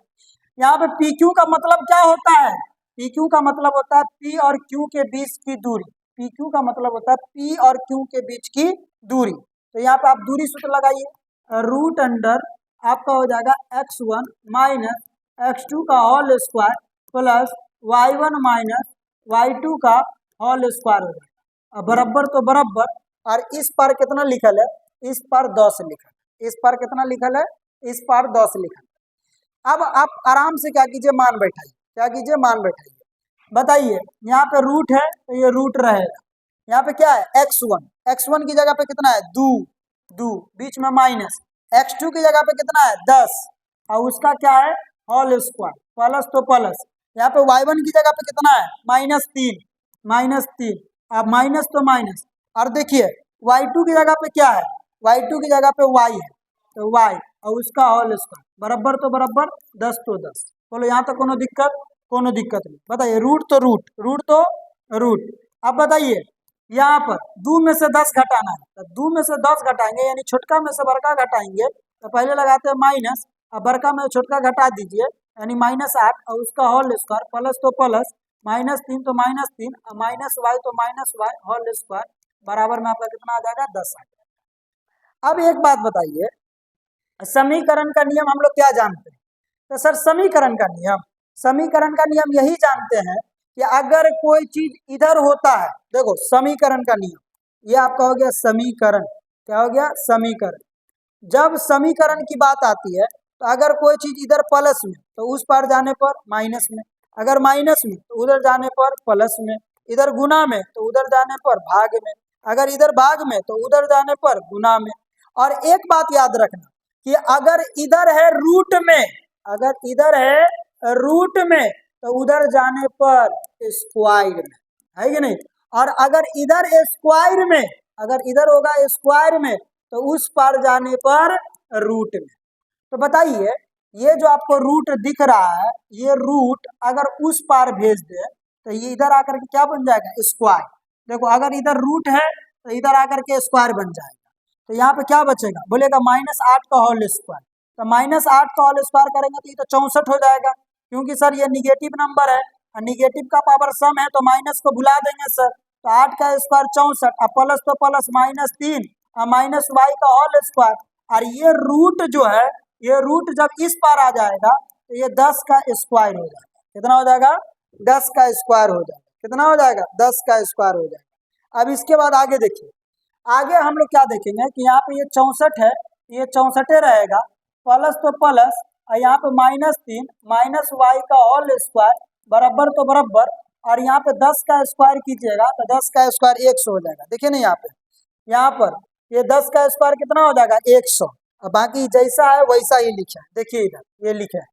यहाँ पे PQ का मतलब क्या होता है? PQ का मतलब होता है P और Q के बीच की दूरी। PQ का मतलब होता है P और Q के बीच की दूरी। तो यहाँ पे आप दूरी सूत्र लगाइए, रूट अंडर आपका हो जाएगा x1 माइनस x2 का whole square plus y1 minus y2 का होल स्क्वायर हो जाएगा। बराबर तो बराबर, और इस पर कितना लिखल है? इस पर 10 लिखल है। इस पर कितना लिखल है? इस पर 10 लिखल है। अब आप आराम से क्या कीजिए? मान बैठाइए। क्या कीजिए? मान बैठाइए। बताइए, यहाँ पे रूट है तो ये रूट रहेगा। यहाँ पे क्या है? x1 की जगह पे कितना है? 2, बीच में माइनस। x2 की जगह पे कितना है? 10, और उसका क्या है? होल स्क्वायर, प्लस तो प्लस। यहाँ पे y1 की जगह पे कितना है? -3, अब माइनस तो माइनस। और देखिए y2 की जगह पे क्या है? y2 की जगह पे y है, तो y और उसका होल स्क्वायर, बराबर तो बराबर, 10 तो 10। बोलो यहाँ तक कोनो दिक्कत नहीं। बताइए, रूट तो रूट। अब बताइए, यहाँ पर 2 में से 10 घटाना है, तो 2 में से 10 घटाएंगे, यानी छोटका में से बड़का घटाएंगे। तो पहले लगाते हैं माइनस, अब बड़का में छोटका घटा दीजिए, यानी -8 और उसका होल स्क्वायर, प्लस तो प्लस, -3 तो -3, -y तो -y होल स्क्वायर, बराबर में आपका कितना आ जाएगा? 10 आ जाएगा। अब एक बात बताइए, समीकरण का नियम हम लोग क्या जानते हैं? तो सर समीकरण का नियम यही जानते हैं कि अगर कोई चीज इधर होता है, देखो समीकरण का नियम, ये आपका हो गया समीकरण। क्या हो गया? समीकरण। जब समीकरण की बात आती है तो अगर कोई चीज इधर प्लस में तो उस पार जाने पर माइनस में, अगर माइनस में तो उधर जाने पर प्लस में, इधर गुना में तो उधर जाने पर भाग में, अगर इधर भाग में तो उधर जाने पर गुना में। और एक बात याद रखना कि अगर इधर है रूट में, अगर इधर है रूट में तो उधर जाने पर स्क्वायर में, है कि नहीं। और अगर इधर स्क्वायर में, अगर इधर होगा स्क्वायर में तो उस पार जाने पर रूट में। तो बताइए ये जो आपको रूट दिख रहा है, ये रूट अगर उस पार भेज दे तो ये इधर आकर के क्या बन जाएगा, स्क्वायर। देखो अगर इधर रूट है तो इधर आकर के स्क्वायर बन जाएगा। तो यहाँ पे क्या बचेगा, बोलेगा -8 का होल स्क्वायर। तो -8 का होल स्क्वायर करेंगे तो ये तो 64 हो जाएगा, क्योंकि सर ये निगेटिव नंबर है और निगेटिव का पावर सम है तो माइनस को भुला देंगे सर। तो 8 का स्क्वायर 64, अब प्लस तो प्लस -3 और -y का होल स्क्वायर। और ये रूट जो है, ये रूट जब इस पार आ जाएगा तो ये 10 का स्क्वायर हो जाएगा। कितना हो जाएगा, 10 का स्क्वायर हो जाएगा। कितना हो जाएगा, 10 का स्क्वायर हो जाएगा। अब इसके बाद आगे देखिए, आगे हम लोग क्या देखेंगे कि यहाँ पे ये 64 है, ये 64 रहेगा, प्लस तो प्लस और यहाँ पे -3 -y का होल स्क्वायर बराबर तो बराबर, और यहाँ पे 10 का स्क्वायर कीजिएगा तो 10 का स्क्वायर 100 हो जाएगा। देखिए ना यहाँ पर ये 10 का स्क्वायर कितना हो जाएगा, 100। और बाकी जैसा है वैसा ही लिखा है, देखिए इधर ये लिखा है।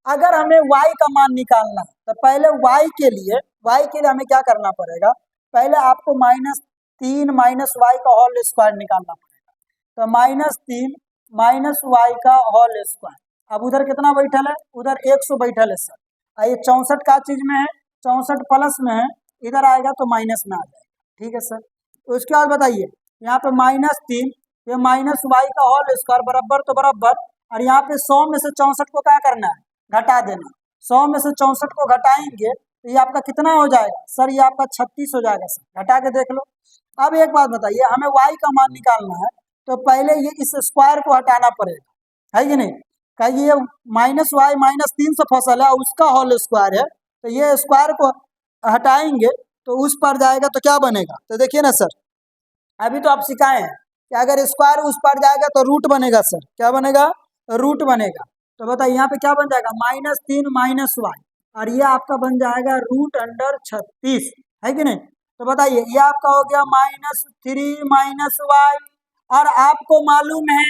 अगर हमें y का मान निकालना है तो पहले y के लिए हमें क्या करना पड़ेगा, पहले आपको -3 -y का होल स्क्वायर निकालना पड़ेगा। तो -3 -y का होल स्क्वायर, अब उधर कितना बैठल है, उधर 100 बैठल है सर। ये 64 का चीज में है, 64 प्लस में है, इधर आएगा तो माइनस में आ जाएगा। ठीक है सर। तो उसके बाद बताइए यहाँ पे -3, ये -y का होल स्क्वायर बराबर तो बराबर, और यहाँ पे 100 में से 64 को क्या करना है, घटा देना। 100 में से 64 को घटाएंगे तो ये आपका कितना हो जाएगा सर, ये आपका 36 हो जाएगा सर। घटा के देख लो। अब एक बात बताइए, हमें y का मान निकालना है तो पहले ये इस स्क्वायर को हटाना पड़ेगा, है कि नहीं। कहिए ये -y -3 से फसल है, उसका होल स्क्वायर है, तो ये स्क्वायर को हटाएंगे तो उस पर जाएगा तो क्या बनेगा। तो देखिए ना सर, अभी तो आप सिखाए हैं कि अगर स्क्वायर उस पर जाएगा तो रूट बनेगा सर। क्या बनेगा, रूट बनेगा। तो बताइए यहाँ पे क्या बन जाएगा, -3 -y, और ये आपका बन जाएगा √36, है कि नहीं। तो बताइए ये आपका हो गया -3 -y, और आपको मालूम है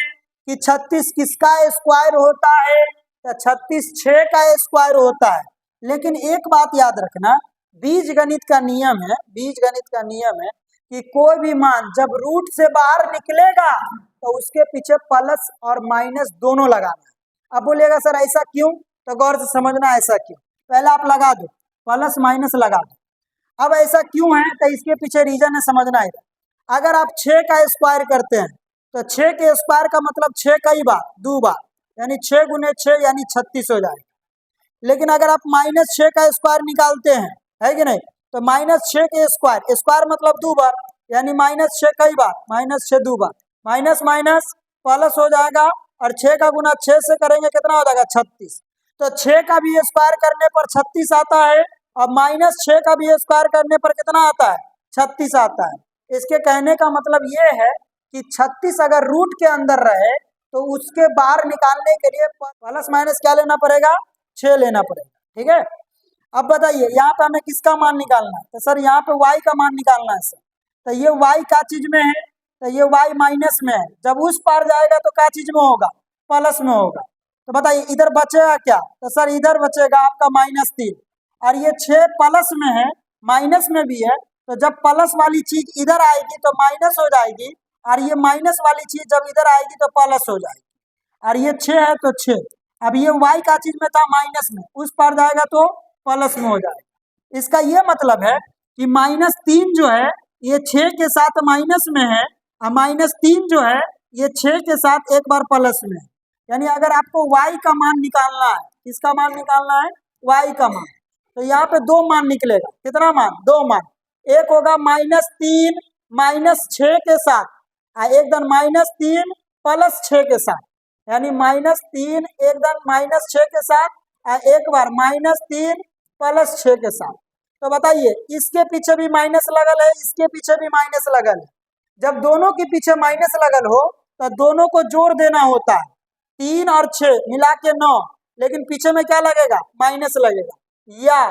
कि 36 किसका स्क्वायर होता है, तो 36 6 का स्क्वायर होता है। लेकिन एक बात याद रखना, बीजगणित का नियम है, बीजगणित का नियम है कि कोई भी मान जब रूट से बाहर निकलेगा तो उसके पीछे प्लस और माइनस दोनों लगाना है। अब बोलिएगा सर ऐसा क्यों, तो गौर से समझना ऐसा क्यों। पहले आप लगा दो, प्लस माइनस लगा दो। अब ऐसा क्यों है तो इसके पीछे रीजन है, समझना है। अगर आप 6 का स्क्वायर करते हैं तो 6 के स्क्वायर का मतलब 6 कई बार, 2 बार, यानी 6 × 6 यानी 36 हो जाएगा। लेकिन अगर आप -6 का स्क्वायर निकालते हैं, है कि नहीं, तो -6 के स्क्वायर, स्क्वायर मतलब 2 बार, यानी -6 कई बार, -6 2 बार, माइनस माइनस प्लस हो जाएगा, और 6 का गुना 6 से करेंगे कितना हो जाएगा, 36। तो 6 का भी स्क्वायर करने पर 36 आता है, और -6 का भी स्क्वायर करने पर कितना आता है, 36 आता है। इसके कहने का मतलब ये है कि 36 अगर रूट के अंदर रहे तो उसके बाहर निकालने के लिए प्लस माइनस क्या लेना पड़ेगा, 6 लेना पड़ेगा। ठीक है। अब बताइए यहाँ पे हमें किसका मान निकालना है, तो सर यहाँ पे y का मान निकालना है सर। तो ये y का चीज में है, तो ये y माइनस में है, जब उस पार जाएगा तो क्या चीज में होगा, प्लस में होगा। तो बताइए इधर बचेगा क्या, तो सर इधर बचेगा आपका -3, और ये 6 प्लस में है, माइनस में भी है, तो जब प्लस वाली चीज इधर आएगी तो माइनस हो जाएगी, और ये माइनस वाली चीज जब इधर आएगी तो प्लस हो जाएगी। और ये 6 है तो 6, अब ये y का चीज में था माइनस में, उस पार जाएगा तो प्लस में हो जाएगा। इसका ये मतलब है कि -3 जो है ये 6 के साथ माइनस में है, और -3 जो है ये 6 के साथ एक बार प्लस में है। यानी अगर आपको y का मान निकालना है, किसका मान निकालना है, y का मान, तो यहाँ पे 2 मान निकलेगा। कितना मान, 2 मान। एक होगा -3 -6 के साथ, और एक दन -3 + 6 के साथ, यानी -3 एक दन -6 के साथ, और एक बार -3 + 6 के साथ। तो बताइए इसके पीछे भी माइनस लगल है, इसके पीछे भी माइनस लगल है। जब दोनों के पीछे माइनस लगल हो तो दोनों को जोड़ देना होता है, 3 और 6 मिला के 9, लेकिन पीछे में क्या लगेगा, माइनस लगेगा, या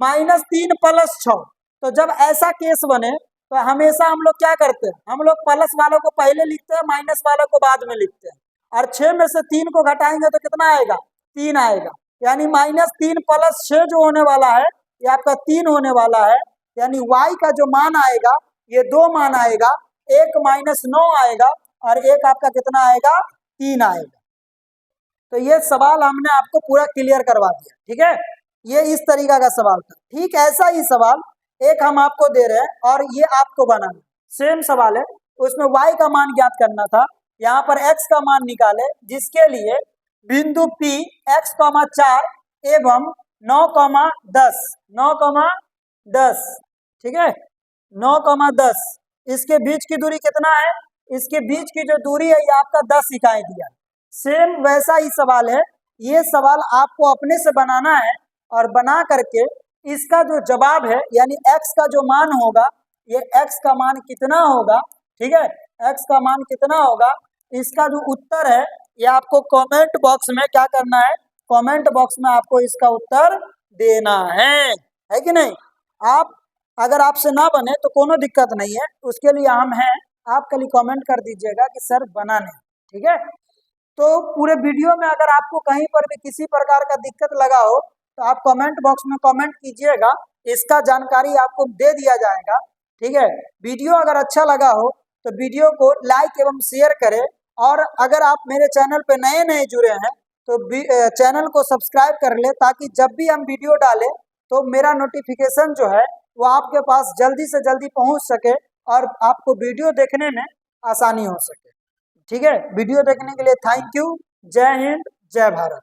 -3 + 6। तो जब ऐसा केस बने तो हमेशा हम लोग क्या करते हैं, हम लोग प्लस वालों को पहले लिखते हैं, माइनस वालों को बाद में लिखते हैं। और 6 में से 3 को घटाएंगे तो कितना आएगा, 3 आएगा। यानी -3 + 6 जो होने वाला है ये आपका 3 होने वाला है। यानी y का जो मान आएगा ये 2 मान आएगा, एक -9 आएगा और एक आपका कितना आएगा 3 आएगा। तो ये सवाल हमने आपको पूरा क्लियर करवा दिया, ठीक है। ये इस तरीका का सवाल था। ठीक ऐसा ही सवाल एक हम आपको दे रहे हैं और ये आपको बनाना सेम सवाल है। उसमें y का मान ज्ञात करना था, यहाँ पर x का मान निकाले, जिसके लिए बिंदु P x, 4 एवं 9,10 ठीक है, 9,10 इसके बीच की दूरी कितना है, इसके बीच की जो दूरी है ये आपका 10 इकाई दिया है। सेम वैसा ही सवाल है, ये सवाल आपको अपने से बनाना है और बना करके इसका जो जवाब है यानी x का जो मान होगा, ये x का मान कितना होगा, ठीक है, x का मान कितना होगा, इसका जो उत्तर है ये आपको कमेंट बॉक्स में क्या करना है, कमेंट बॉक्स में आपको इसका उत्तर देना है कि नहीं। आप अगर आपसे ना बने तो कोनो दिक्कत नहीं है, उसके लिए हम हैं, आप खाली कमेंट कर दीजिएगा कि सर बना नहीं, ठीक है। तो पूरे वीडियो में अगर आपको कहीं पर भी किसी प्रकार का दिक्कत लगा हो तो आप कमेंट बॉक्स में कमेंट कीजिएगा, इसका जानकारी आपको दे दिया जाएगा, ठीक है। वीडियो अगर अच्छा लगा हो तो वीडियो को लाइक एवं शेयर करें, और अगर आप मेरे चैनल पे नए जुड़े हैं तो चैनल को सब्सक्राइब कर ले, ताकि जब भी हम वीडियो डालें तो मेरा नोटिफिकेशन जो है वो आपके पास जल्दी से जल्दी पहुंच सके और आपको वीडियो देखने में आसानी हो सके, ठीक है। वीडियो देखने के लिए थैंक यू। जय हिंद, जय भारत।